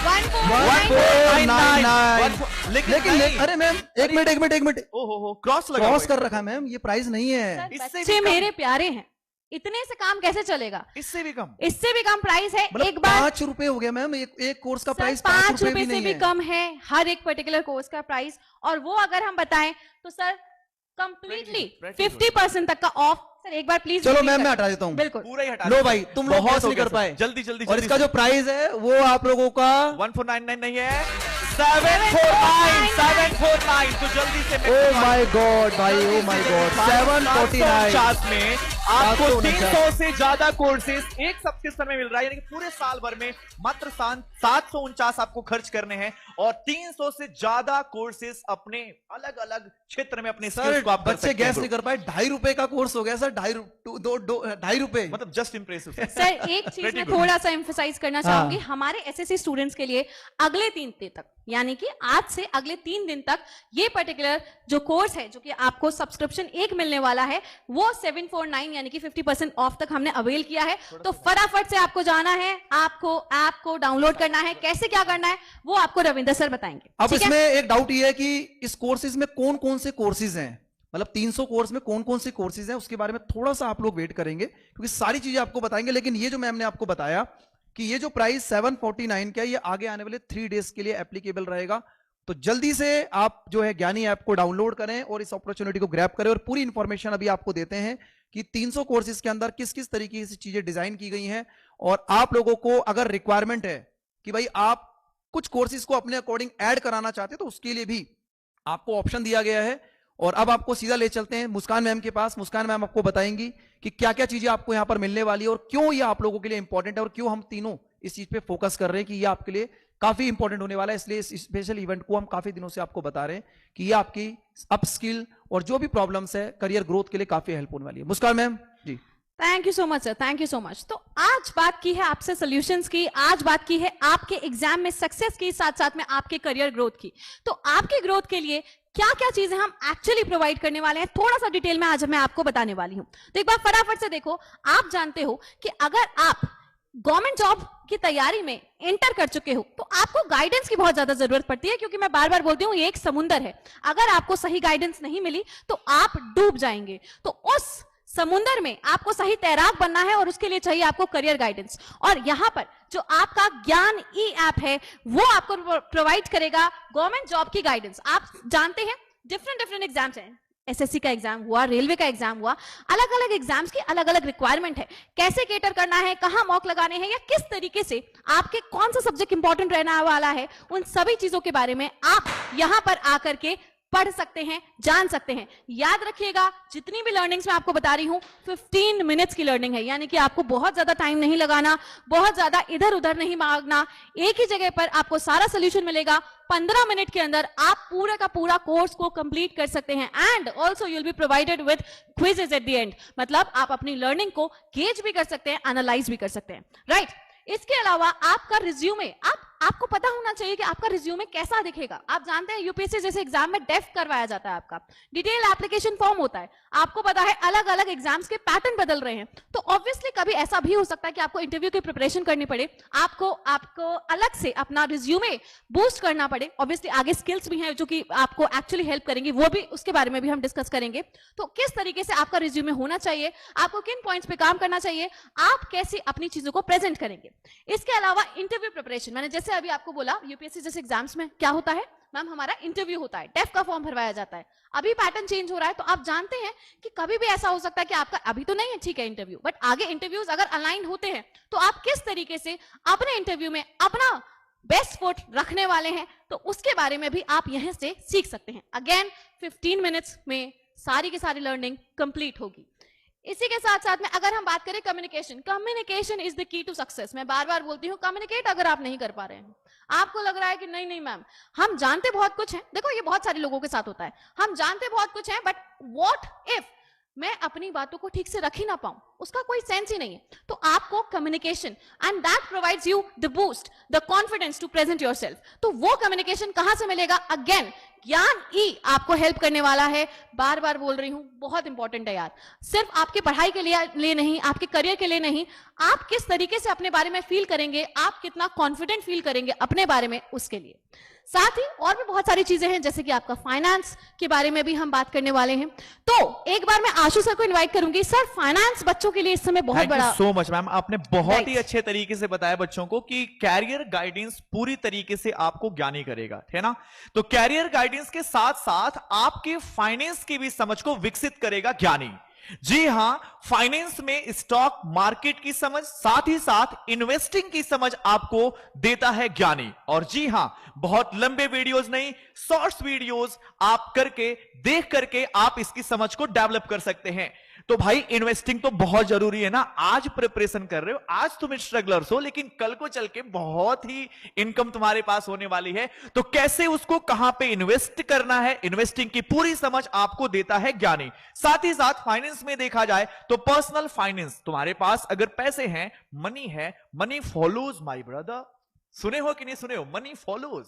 1499। लेकिन अरे मैम एक मिनट ओहो क्रॉस लगा क्रॉस कर रखा है मैम, ये प्राइस नहीं है। सर, इससे भी बच्चे कम। मेरे प्यारे हैं, इतने से काम कैसे चलेगा? इससे भी कम। इससे भी कम प्राइस है। मतलब एक बार 5 रुपए हो गया मैम, एक कोर्स का प्राइस 5 5 रुपए रुपए से नहीं भी है। कम है हर एक पर्टिकुलर कोर्स का प्राइस, और वो अगर हम बताएं तो सर कंप्लीटली 50% तक का ऑफ। सर एक बार प्लीज चलो मैम मैं हटा देता हूँ। बिल्कुल। पूरा ही हटा लो दो। भाई तुम लोग बहुत कैसे हो नहीं गया कर सर। पाए। जल्दी जल्दी और इसका जो प्राइस है वो आप लोगों का 1499 नहीं है, 749 तो जल्दी से ओ माय गॉड भाई, ओ माय गॉड 749 में आपको 300 से ज्यादा कोर्सेज एक सब्सक्रिप्शन में मिल रहा है, यानी कि पूरे साल भर में मात्र 749 आपको खर्च करने हैं और 300 से ज्यादा कोर्सेज अपने अलग अलग क्षेत्र में अपने स्किल्स सर को आप कर बच्चे सकते हैं गैस नहीं कर पाए। 2.5 रुपए का कोर्स हो गया सर, 2.5 रुपए। मतलब जस्ट इंप्रेसिव सर एक चीज Pretty मैं good. थोड़ा सा एम्फसाइज करना हाँ। चाहूंगी हमारे एसएससी स्टूडेंट्स के लिए, अगले 3 दिन तक, यानी कि आज से अगले 3 दिन तक ये पर्टिकुलर जो कोर्स है, जो कि आपको सब्सक्रिप्शन एक मिलने वाला है, वो 749 यानी कि 50% ऑफ तक हमने अवेल किया है। तो फटाफट से आपको जाना है, आपको ऐप को डाउनलोड करना है। कैसे क्या करना है वो आपको रविंदर सर बताएंगे। अब ठीक है? इसमें एक डाउट ये है कि इस कोर्सेज में कौन कौन से कोर्सेज हैं, मतलब 300 कोर्स में कौन कौन से कोर्सेज हैं, उसके बारे में थोड़ा सा आप लोग वेट करेंगे क्योंकि सारी चीजें आपको बताएंगे। लेकिन ये जो मैम ने आपको बताया कि ये जो प्राइस 749 का, ये आगे आने वाले 3 डेज के लिए एप्लीकेबल रहेगा। तो जल्दी से आप जो है ज्ञानी ऐप को डाउनलोड करें और इस अपॉर्चुनिटी को ग्रैब करें। और पूरी इंफॉर्मेशन अभी आपको देते हैं कि 300 कोर्सेज के अंदर किस किस तरीके से चीजें डिजाइन की गई हैं। और आप लोगों को अगर रिक्वायरमेंट है कि भाई आप कुछ कोर्सेज को अपने अकॉर्डिंग ऐड कराना चाहते हैं तो उसके लिए भी आपको ऑप्शन दिया गया है। और अब आपको सीधा ले चलते हैं मुस्कान मैम के पास। मुस्कान मैम आपको बताएंगी कि क्या क्या चीजें आपको यहां पर मिलने वाली है और क्यों ये आप लोगों के लिए इंपॉर्टेंट है और क्यों हम तीनों इस चीज पे फोकस कर रहे हैं कि ये आपके लिए काफी इंपॉर्टेंट होने वाला है। इसलिए इस स्पेशल इवेंट को हम काफी दिनों से आपको बता रहे हैं कि ये आपकी अप स्किल और जो भी प्रॉब्लम्स है करियर ग्रोथ के लिए काफी हेल्प होने वाली है। Muskan ma'am ji. Thank you so much sir, thank you so much. तो आज बात की है आपसे सॉल्यूशंस की, आज बात की है आपके एग्जाम में सक्सेस की, साथ साथ में आपके करियर ग्रोथ की। तो आपके ग्रोथ के लिए क्या क्या चीजें हम एक्चुअली प्रोवाइड करने वाले हैं, थोड़ा सा डिटेल में आज मैं आपको बताने वाली हूं। तो एक बार फटाफट से देखो, आप जानते हो कि अगर आप गवर्नमेंट जॉब की तैयारी में एंटर कर चुके हो तो आपको गाइडेंस की बहुत ज्यादा जरूरत पड़ती है, क्योंकि मैं बार बार बोलती हूँ ये एक समुंदर है। अगर आपको सही गाइडेंस नहीं मिली तो आप डूब जाएंगे। तो उस समुंदर में आपको सही तैराक बनना है और उसके लिए चाहिए आपको करियर गाइडेंस। और यहां पर जो आपका ज्ञान ई ऐप है वो आपको प्रोवाइड करेगा गवर्नमेंट जॉब की गाइडेंस। आप जानते हैं डिफरेंट एग्जाम्स हैं, एसएससी का एग्जाम हुआ, रेलवे का एग्जाम हुआ, अलग अलग एग्जाम्स की अलग अलग रिक्वायरमेंट है। कैसे केटर करना है, कहां मॉक लगाने हैं, या किस तरीके से आपके कौन सा सब्जेक्ट इंपॉर्टेंट रहने वाला है, उन सभी चीजों के बारे में आप यहां पर आकर के पढ़ सकते हैं, जान सकते हैं। याद रखिएगा जितनी भी लर्निंग्स मैं आपको बता रही हूं 15 मिनट्स की लर्निंग है, यानी कि आपको बहुत ज्यादा टाइम नहीं लगाना, बहुत ज्यादा इधर उधर नहीं मांगना, एक ही जगह पर आपको सारा सोल्यूशन मिलेगा। 15 मिनट के अंदर आप पूरा का पूरा कोर्स को कंप्लीट कर सकते हैं। And also you'll be provided with quizzes at the end, मतलब आप अपनी लर्निंग को गेज भी कर सकते हैं, एनालाइज भी कर सकते हैं, राइट। इसके अलावा आपका रिज्यूमे, आप आपको पता होना चाहिए कि आपका रिज्यूमे कैसा दिखेगा। आप जानते हैं यूपीएससी जैसे एग्जाम में डेफ करवाया जाता है, आपका डिटेल एप्लीकेशन फॉर्म होता है, आपको पता है अलग अलग एग्जाम्स के पैटर्न बदल रहे हैं, तो ऑब्वियसली कभी ऐसा भी हो सकता है कि आपको इंटरव्यू की प्रिपरेशन करनी पड़े, आपको अलग से अपना रिज्यूमे बूस्ट करना पड़े। ऑब्वियसली आगे स्किल्स भी हैं जो कि आपको एक्चुअली हेल्प करेंगे, वो भी उसके बारे में भी हम डिस्कस करेंगे। तो किस तरीके से आपका रिज्यूमे होना चाहिए, आपको किन पॉइंट्स पे काम करना चाहिए, आप कैसे अपनी चीजों को प्रेजेंट करेंगे। इसके अलावा इंटरव्यू प्रिपरेशन, मैंने जैसे अभी आपको बोला यूपीएससी जैसे एग्जाम्स में क्या होता है मैम, हमारा इंटरव्यू होता है, डेफ का फॉर्म भरवाया जाता है। अभी पैटर्न चेंज हो रहा है, तो आप जानते हैं कि कभी भी ऐसा हो सकता है कि आपका अभी तो नहीं है ठीक है इंटरव्यू, बट आगे इंटरव्यूज अगर अलाइन होते हैं तो आप किस तरीके से अपने इंटरव्यू में अपना बेस्ट फुट रखने वाले हैं, तो उसके बारे में भी आप यहां से सीख सकते हैं। अगेन 15 मिनट्स में सारी की सारी लर्निंग कंप्लीट होगी। इसी के साथ साथ में अगर हम बात करें communication, communication is the key to success. मैं बार बार बोलती हूँ, कम्युनिकेट अगर आप नहीं कर पा रहे हैं, आपको लग रहा है कि नहीं नहीं मैम हम जानते बहुत कुछ हैं, देखो ये बहुत सारे लोगों के साथ होता है, हम जानते बहुत कुछ हैं बट व्हाट इफ मैं अपनी बातों को ठीक से रख ही ना पाऊं, उसका कोई सेंस ही नहीं है। तो आपको communication and that provides you the boost, the confidence to present yourself. तो वो कम्युनिकेशन कहां से मिलेगा? अगेन ज्ञान ई आपको हेल्प करने वाला है। बार बार बोल रही हूं, बहुत इंपॉर्टेंट है यार, सिर्फ आपकी पढ़ाई के लिए नहीं, आपके करियर के लिए नहीं, आप किस तरीके से अपने बारे में फील करेंगे, आप कितना कॉन्फिडेंट फील करेंगे अपने बारे में, उसके लिए। साथ ही और भी बहुत सारी चीजें हैं, जैसे कि आपका फाइनेंस के बारे में भी हम बात करने वाले हैं। तो एक बार मैं आशु सर को इनवाइट करूंगी। सर, फाइनेंस बच्चों के लिए इस समय बहुत बड़ा। सो मच मैम, आपने बहुत ही अच्छे तरीके से बताया बच्चों को कि कैरियर गाइडेंस पूरी तरीके से आपको ज्ञानी करेगा, है ना। तो कैरियर गाइडेंस के साथ साथ आपके फाइनेंस की भी समझ को विकसित करेगा ज्ञानी। जी हां, फाइनेंस में स्टॉक मार्केट की समझ, साथ ही साथ इन्वेस्टिंग की समझ आपको देता है ज्ञानी। और जी हां, बहुत लंबे वीडियोस नहीं, शॉर्ट्स वीडियोस आप करके देख करके आप इसकी समझ को डेवलप कर सकते हैं। तो भाई इन्वेस्टिंग तो बहुत जरूरी है ना। आज प्रिपरेशन कर रहे हो, आज तुम स्ट्रगलर्स हो, लेकिन कल को चल के बहुत ही इनकम तुम्हारे पास होने वाली है। तो कैसे उसको कहां पे इन्वेस्ट करना है, इन्वेस्टिंग की पूरी समझ आपको देता है ज्ञानी। साथ ही साथ फाइनेंस में देखा जाए तो पर्सनल फाइनेंस, तुम्हारे पास अगर पैसे हैं, मनी है, मनी फॉलोज माय ब्रदर। सुने हो कि नहीं सुने हो? Money follows.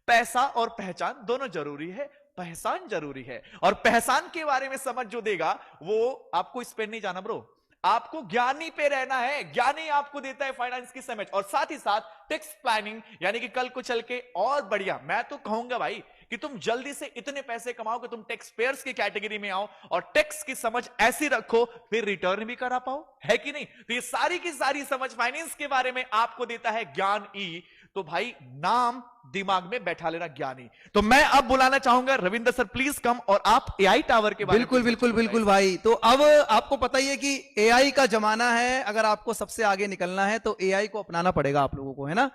पैसा और पहचान दोनों जरूरी है, पहचान जरूरी है। और पहचान के बारे में समझ जो देगा वो आपको स्पेंड नहीं जाना ब्रो, आपको ज्ञानी पे रहना है। ज्ञानी आपको देता है फाइनेंस की समझ। और साथ ही साथ टैक्स प्लानिंग, यानी कि कल को चल के और बढ़िया, मैं तो कहूंगा भाई कि तुम जल्दी से इतने पैसे कमाओ कि तुम टैक्स पेयर्स की कैटेगरी में आओ और टैक्स की समझ ऐसी रखो फिर रिटर्न भी करा पाओ, है कि नहीं। तो ये सारी की सारी समझ फाइनेंस के बारे में आपको देता है ज्ञान ई। तो भाई नाम दिमाग में बैठा लेना ज्ञानी। तो मैं अब बुलाना चाहूंगा रविंद्र सर, प्लीज कम, और आप एआई टावर के बारे में। बिल्कुल बिल्कुल बिल्कुल भाई। तो अब आपको पता ही है कि एआई का जमाना है, अगर आपको सबसे आगे निकलना है तो एआई को अपनाना पड़ेगा आप लोगों को, है ना।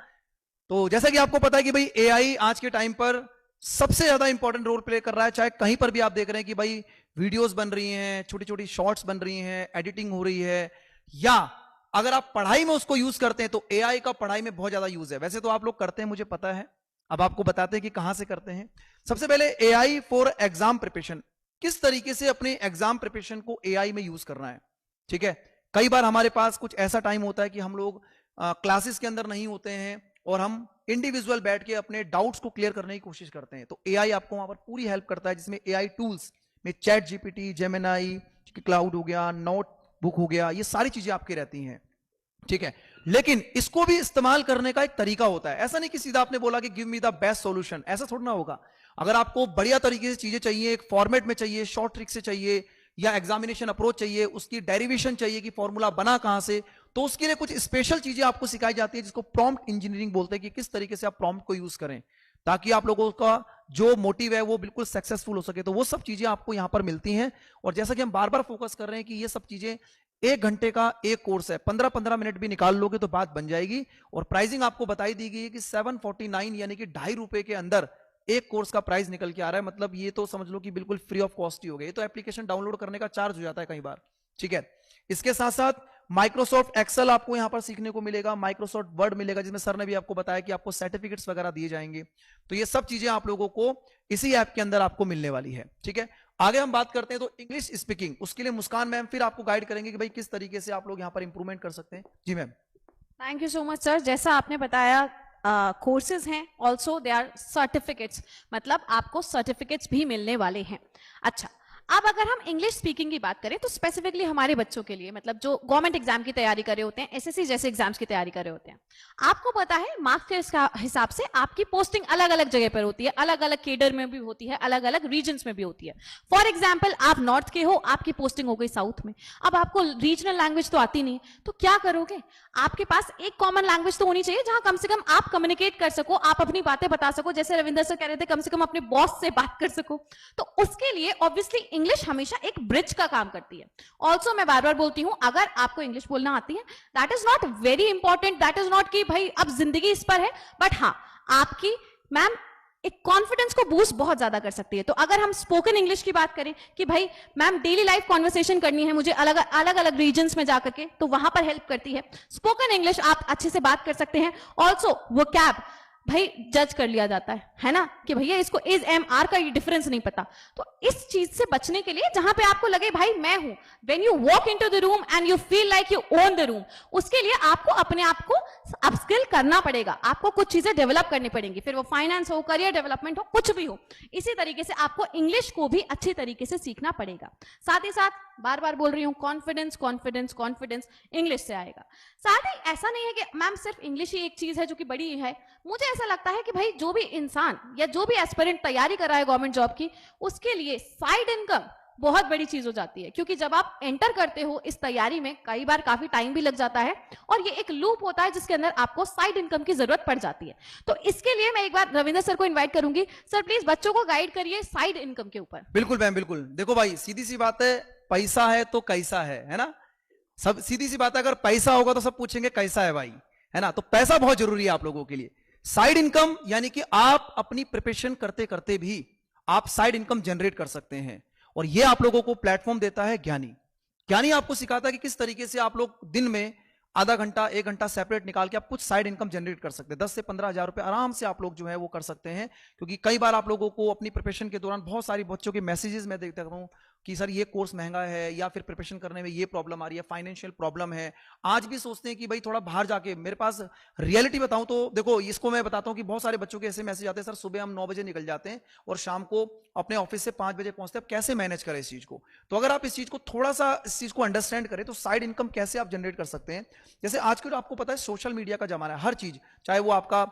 तो जैसा कि आपको पता है कि भाई एआई आज के टाइम पर सबसे ज्यादा इंपॉर्टेंट रोल प्ले कर रहा है। चाहे कहीं पर भी आप देख रहे हैं कि भाई वीडियोस बन रही हैं, छोटी छोटी शॉर्ट्स बन रही हैं, एडिटिंग हो रही है, या अगर आप पढ़ाई में उसको यूज करते हैं तो एआई का पढ़ाई में बहुत ज्यादा यूज है। वैसे तो आप लोग करते हैं, मुझे पता है, अब आपको बताते हैं कि कहां से करते हैं। सबसे पहले एआई फॉर एग्जाम प्रिपरेशन, किस तरीके से अपने एग्जाम प्रिपरेशन को एआई में यूज करना है। ठीक है, कई बार हमारे पास कुछ ऐसा टाइम होता है कि हम लोग क्लासेस के अंदर नहीं होते हैं और हम इंडिविजुअल बैठ के अपने डाउट्स को क्लियर करने की कोशिश करते हैं। तो एआई आपको वहां पर पूरी हेल्प करता है, जिसमें एआई टूल्स में चैट जीपीटी, जेमिनाई, क्लाउड हो गया, नोटबुक हो गया, ये सारी चीजें आपकी रहती हैं। ठीक है, लेकिन इसको भी इस्तेमाल करने का एक तरीका होता है। ऐसा नहीं कि सीधा आपने बोला कि give me the best solution, ऐसा थोड़ा ना होगा। अगर आपको बढ़िया तरीके से चीजें चाहिए, एक फॉर्मेट में चाहिए, शॉर्ट ट्रिक से चाहिए, या एग्जामिनेशन अप्रोच चाहिए, उसकी डेरिवेशन चाहिए कि फॉर्मूला बना कहां से, तो उसके लिए कुछ स्पेशल चीजें आपको सिखाई जाती है, जिसको प्रॉम्प्ट इंजीनियरिंग बोलते हैं, कि किस तरीके से आप प्रॉम्प्ट को यूज करें ताकि आप लोगों का जो मोटिव है वो बिल्कुल सक्सेसफुल हो सके। तो वो सब चीजें आपको यहां पर मिलती हैं। और जैसा कि हम बार बार फोकस कर रहे हैं कि ये सब चीजें 1 घंटे का एक कोर्स है, 15-15 मिनट भी निकाल लोगे तो बात बन जाएगी। और प्राइसिंग आपको बताई दी गई है कि 749 यानी कि ₹2.5 के अंदर एक कोर्स का प्राइस निकल के आ रहा है। मतलब ये तो समझ लो कि बिल्कुल फ्री ऑफ कॉस्ट ही हो गया। ये तो एप्लीकेशन डाउनलोड करने का चार्ज हो जाता है कई बार। ठीक है, इसके साथ साथ माइक्रोसॉफ्ट एक्सेल आपको यहां पर सीखने को मिलेगा, माइक्रोसॉफ्ट वर्ड मिलेगा, जिसमें सर ने भी आपको बताया कि आपको सर्टिफिकेट्स वगैरह दिए जाएंगे। तो ये सब चीजें आप लोगों को इसी ऐप के अंदर आपको मिलने वाली है। ठीक है, आगे हम बात करते हैं तो इंग्लिश स्पीकिंग, उसके लिए मुस्कान मैम फिर आपको गाइड करेंगे कि भाई किस तरीके से आप लोग यहां पर इंप्रूवमेंट कर सकते हैं। जी ma'am. Thank you so much sir. जैसा आपने बताया कोर्सेज हैं, ऑल्सो दे आर सर्टिफिकेट्स, मतलब आपको सर्टिफिकेट्स भी मिलने वाले हैं। अच्छा, अब अगर हम इंग्लिश स्पीकिंग की बात करें तो स्पेसिफिकली हमारे बच्चों के लिए, मतलब जो गवर्नमेंट एग्जाम की तैयारी कर रहे होते हैं, एसएससी जैसे एग्जाम्स की तैयारी कर रहे होते हैं, आपको पता है मार्क्स के हिसाब से आपकी पोस्टिंग अलग अलग जगह पर होती है, अलग अलग केडर में भी होती है, अलग अलग रीजन्स में भी होती है। फॉर एग्जाम्पल, आप नॉर्थ के हो, आपकी पोस्टिंग हो गई साउथ में, अब आपको रीजनल लैंग्वेज तो आती नहीं, तो क्या करोगे? आपके पास एक कॉमन लैंग्वेज तो होनी चाहिए जहां कम से कम आप कम्युनिकेट कर सको, आप अपनी बातें बता सको, जैसे रविंदर सर कह रहे थे कम से कम अपने बॉस से बात कर सको। तो उसके लिए ऑब्वियसली इंग्लिश हमेशा एक ब्रिज का काम करती है। ऑल्सो मैं बार बार बोलती हूं, अगर आपको इंग्लिश बोलना आती है, that is not very important, that is not कि भाई अब जिंदगी इस पर है, बट हाँ, आपकी मैम एक कॉन्फिडेंस को बूस्ट बहुत ज्यादा कर सकती है। तो अगर हम स्पोकन इंग्लिश की बात करें कि भाई मैम डेली लाइफ कॉन्वर्सेशन करनी है मुझे अलग अलग रीजन्स में जाकर के, तो वहां पर हेल्प करती है स्पोकन इंग्लिश, आप अच्छे से बात कर सकते हैं। ऑल्सो वोकैब भाई जज कर लिया जाता है ना, कि भैया इसको इज एम आर का ये डिफरेंस नहीं पता। तो इस चीज से बचने के लिए जहां पे आपको लगे भाई मैं हूं, when you walk into the room and you feel like you own the room, उसके लिए आपको अपने आप को अपस्किल करना पड़ेगा, आपको कुछ चीजें डेवलप करनी पड़ेंगी, फिर वो फाइनेंस हो, करियर डेवलपमेंट हो, कुछ भी हो। इसी तरीके से आपको इंग्लिश को भी अच्छी तरीके से सीखना पड़ेगा। साथ ही साथ बार बार बोल रही हूं, कॉन्फिडेंस कॉन्फिडेंस कॉन्फिडेंस इंग्लिश से आएगा। साथ ही ऐसा नहीं है कि मैम सिर्फ इंग्लिश ही एक चीज है जो कि बड़ी है। मुझे ऐसा लगता है कि भाई जो भी इंसान या जो भी एस्पिरेंट तैयारी कर रहा है गवर्नमेंट जॉब की, उसके लिए साइड इनकम बहुत बड़ी चीज हो जाती है, क्योंकि जब आप एंटर करते हो इस तैयारी में कई बार काफी टाइम भी लग जाता है, और ये एक लूप होता है जिसके अंदर आपको साइड इनकम की जरूरत पड़ जाती है। तो इसके लिए मैं एक बार रविंदर सर को इन्वाइट करूंगी, सर प्लीज बच्चों को गाइड करिए साइड इनकम के ऊपर। बिल्कुल मैम, बिल्कुल। देखो भाई, सीधी सी बात है, पैसा है तो कैसा है ना, सब सीधी सी बात है। अगर पैसा होगा तो सब पूछेंगे कैसा है भाई, है ना। तो पैसा बहुत जरूरी है आप लोगों के लिए। साइड इनकम यानी कि आप अपनी प्रिपरेशन करते करते भी आप साइड इनकम जनरेट कर सकते हैं, और ये आप लोगों को प्लेटफॉर्म देता है ज्ञानी। ज्ञानी आपको सिखाता है कि किस तरीके से आप लोग दिन में आधा घंटा 1 घंटा सेपरेट निकाल के आप कुछ साइड इनकम जनरेट कर सकते हैं। 10 से 15 हजार रुपए आराम से आप लोग जो है वो कर सकते हैं। क्योंकि कई बार आप लोगों को अपनी प्रिपरेशन के दौरान बहुत सारी बच्चों के मैसेजेस मैं देखता हूं कि सर ये कोर्स महंगा है, या फिर प्रिपरेशन करने में ये प्रॉब्लम आ रही है, फाइनेंशियल प्रॉब्लम है। आज भी सोचते हैं कि भाई थोड़ा बाहर जाके, मेरे पास रियलिटी बताऊं तो देखो, इसको मैं बताता हूं कि बहुत सारे बच्चों के ऐसे मैसेज आते हैं, सर सुबह हम 9 बजे निकल जाते हैं और शाम को अपने ऑफिस से 5 बजे पहुंचते हैं, कैसे मैनेज करें इस चीज को। तो अगर आप इस चीज को थोड़ा सा इस चीज को अंडरस्टैंड करें तो साइड इनकम कैसे आप जनरेट कर सकते हैं। जैसे आज के आपको पता है सोशल मीडिया का जमाना है, हर चीज, चाहे वो आपका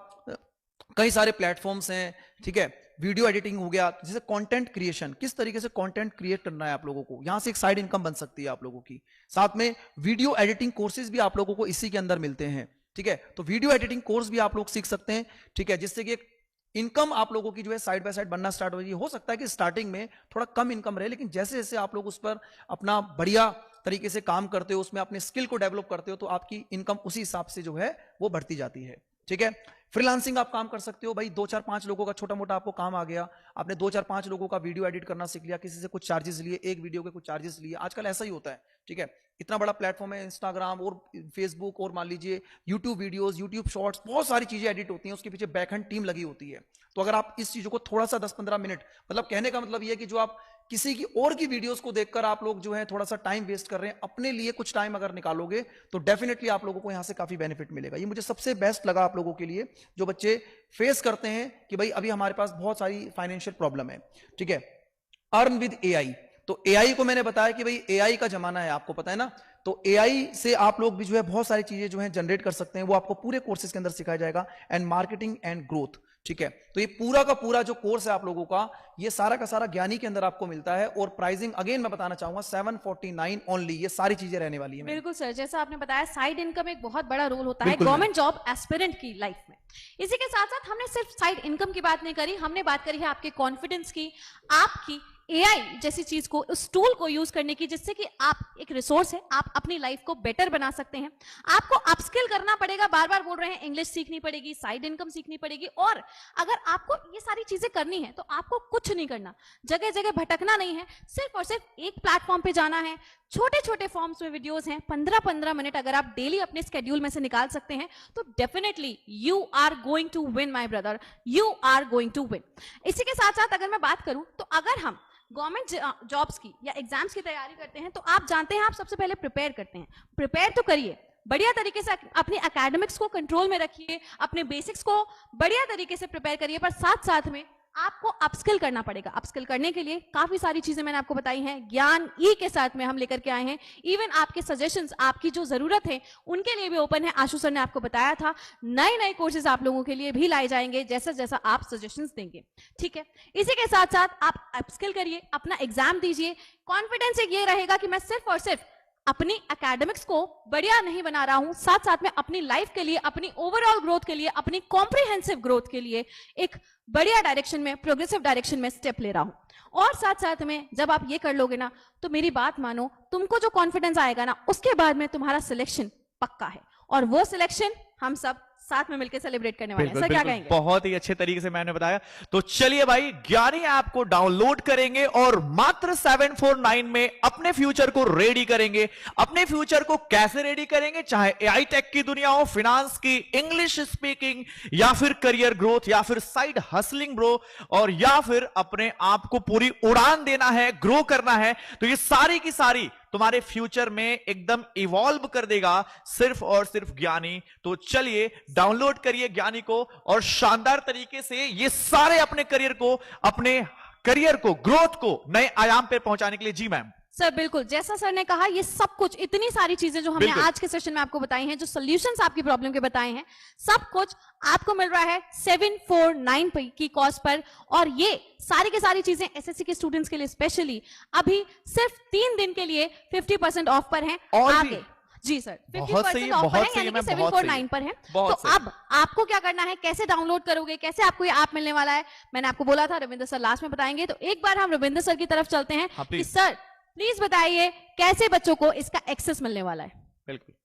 कई सारे प्लेटफॉर्म्स हैं, ठीक है, वीडियो एडिटिंग हो गया, जैसे कंटेंट क्रिएशन, किस तरीके से कंटेंट क्रिएट करना है आप लोगों को, यहां से एक साइड इनकम बन सकती है आप लोगों की। साथ में वीडियो एडिटिंग कोर्सेज भी आप लोगों को इसी के अंदर मिलते हैं, ठीक है। तो वीडियो एडिटिंग कोर्स भी आप लोग सीख सकते हैं, ठीक है, जिससे कि एक इनकम आप लोगों की जो है साइड बाय साइड बनना स्टार्ट हो जाएगी। हो सकता है कि स्टार्टिंग में थोड़ा कम इनकम रहे, लेकिन जैसे जैसे आप लोग उस पर अपना बढ़िया तरीके से काम करते हो, उसमें अपने स्किल को डेवलप करते हो, तो आपकी इनकम उसी हिसाब से जो है वो बढ़ती जाती है, ठीक है। फ्रीलांसिंग आप काम कर सकते हो भाई, 2-4-5 लोगों का छोटा मोटा आपको काम आ गया, आपने 2-4-5 लोगों का वीडियो एडिट करना सीख लिया, किसी से कुछ चार्जेस लिए, एक वीडियो के कुछ चार्जेस लिए, आजकल ऐसा ही होता है, ठीक है। इतना बड़ा प्लेटफॉर्म है इंस्टाग्राम और फेसबुक, और मान लीजिए यूट्यूब वीडियोस, यूट्यूब शॉर्ट्स, बहुत सारी चीजें एडिट होती हैं, उसके पीछे बैकएंड टीम लगी होती है। तो अगर आप इस चीजों को थोड़ा सा 10-15 मिनट, मतलब कहने का मतलब ये है कि जो आप किसी की और की वीडियोस को देखकर आप लोग जो है थोड़ा सा टाइम वेस्ट कर रहे हैं, अपने लिए कुछ टाइम अगर निकालोगे तो डेफिनेटली आप लोगों को यहां से काफी बेनिफिट मिलेगा। ये मुझे सबसे बेस्ट लगा आप लोगों के लिए, जो बच्चे फेस करते हैं कि भाई अभी हमारे पास बहुत सारी फाइनेंशियल प्रॉब्लम है, ठीक है। अर्न विद एआई, तो एआई को मैंने बताया कि भाई एआई का जमाना है, आपको पता है ना। तो एआई से आप लोग भी जो है बहुत सारी चीजें जो है जनरेट कर सकते हैं, वो आपको पूरे कोर्सेज के अंदर सिखाया जाएगा। एंड मार्केटिंग एंड ग्रोथ, ठीक है। तो ये पूरा का पूरा जो कोर्स है आप लोगों का, ये सारा का सारा ज्ञानी के अंदर आपको मिलता है। और प्राइसिंग अगेन मैं बताना चाहूंगा 749 ओनली, ये सारी चीजें रहने वाली है। बिल्कुल सर, जैसा आपने बताया साइड इनकम एक बहुत बड़ा रोल होता है गवर्नमेंट जॉब एस्पिरेंट की लाइफ में। इसी के साथ साथ हमने सिर्फ साइड इनकम की बात नहीं करी, हमने बात करी है आपके कॉन्फिडेंस की, आपकी एआई जैसी चीज को, उस टूल को यूज करने की, जिससे कि आप एक रिसोर्स है, आप अपनी लाइफ को बेटर बना सकते हैं। आपको अपस्किल करना पड़ेगा, बार बार बोल रहे हैं, इंग्लिश सीखनी पड़ेगी, साइड इनकम सीखनी पड़ेगी। और अगर आपको ये सारी चीजें करनी है तो आपको कुछ नहीं करना, जगह जगह भटकना नहीं है, सिर्फ और सिर्फ एक प्लेटफॉर्म पे जाना है। छोटे छोटे फॉर्म्स में वीडियोस हैं, 15-15 मिनट अगर आप डेली अपने स्केड्यूल में से निकाल सकते हैं तो definitely you are going to win my brother, you are going to win. इसी के साथ साथ अगर मैं बात करूं तो अगर हम गवर्नमेंट जॉब्स की या एग्जाम्स की तैयारी करते हैं तो आप जानते हैं आप सबसे पहले प्रिपेयर करते हैं। प्रिपेयर तो करिए, बढ़िया तरीके से अपनी एकेडमिक्स को कंट्रोल में रखिए, अपने बेसिक्स को बढ़िया तरीके से प्रिपेयर करिए, पर साथ साथ में आपको अपस्किल करना पड़ेगा। अपस्किल करने के लिए काफी सारी चीजें मैंने आपको बताई हैं, ज्ञान ई के साथ में हम लेकर के आए हैं। इवन आपके सजेशंस, आपकी जो जरूरत है उनके लिए भी ओपन है। आशु सर ने आपको बताया था नए नए कोर्सेज आप लोगों के लिए भी लाए जाएंगे जैसा जैसा आप सजेशंस देंगे, ठीक है। इसी के साथ साथ आप अपस्किल करिए, अपना एग्जाम दीजिए। कॉन्फिडेंस एक ये रहेगा कि मैं सिर्फ और सिर्फ अपनी एकेडमिक्स को बढ़िया नहीं बना रहा हूं, साथ साथ में अपनी लाइफ के लिए, अपनी ओवरऑल ग्रोथ के लिए, अपनी कॉम्प्रिहेंसिव ग्रोथ के लिए एक बढ़िया डायरेक्शन में, प्रोग्रेसिव डायरेक्शन में स्टेप ले रहा हूं। और साथ साथ में जब आप ये कर लोगे ना, तो मेरी बात मानो, तुमको जो कॉन्फिडेंस आएगा ना, उसके बाद में तुम्हारा सिलेक्शन पक्का है, और वो सिलेक्शन हम सब साथ में मिलकर सेलिब्रेट करने वाले हैं। सर क्या कहेंगे? बहुत ही अच्छे तरीके से मैंने बताया। तो चलिए भाई, ज्ञानी ऐप को डाउनलोड करेंगे और मात्र 749 में अपने फ्यूचर को रेडी करेंगे। अपने फ्यूचर को कैसे रेडी करेंगे? चाहे एआई टेक की दुनिया हो, फिनांस की, इंग्लिश स्पीकिंग, या फिर करियर ग्रोथ, या फिर साइड हसलिंग ब्रो, और या फिर अपने आप को पूरी उड़ान देना है, ग्रो करना है, तो ये सारी की सारी तुम्हारे फ्यूचर में एकदम इवॉल्व कर देगा सिर्फ और सिर्फ ज्ञानी। तो चलिए डाउनलोड करिए ज्ञानी को, और शानदार तरीके से ये सारे अपने करियर को, ग्रोथ को नए आयाम पे पहुंचाने के लिए। जी मैम। सर बिल्कुल, जैसा सर ने कहा, ये सब कुछ, इतनी सारी चीजें जो हमने आज के सेशन में आपको बताई हैं, जो सॉल्यूशंस आपकी प्रॉब्लम के बताए हैं, सब कुछ आपको मिल रहा है 749 की कॉस्ट पर। और ये सारी की सारी चीजें एसएससी के स्टूडेंट्स के लिए स्पेशली अभी सिर्फ 3 दिन के लिए 50% ऑफ पर हैं। और आगे जी सर 50% ऑफ पर है, यानी कि 749 पर है। तो अब आपको क्या करना है, कैसे डाउनलोड करोगे, कैसे आपको ये ऐप मिलने वाला है, मैंने आपको बोला था रविंद्र सर लास्ट में बताएंगे। तो एक बार हम रविंद्र सर की तरफ चलते हैं कि सर प्लीज बताइए कैसे बच्चों को इसका एक्सेस मिलने वाला है। बिल्कुल।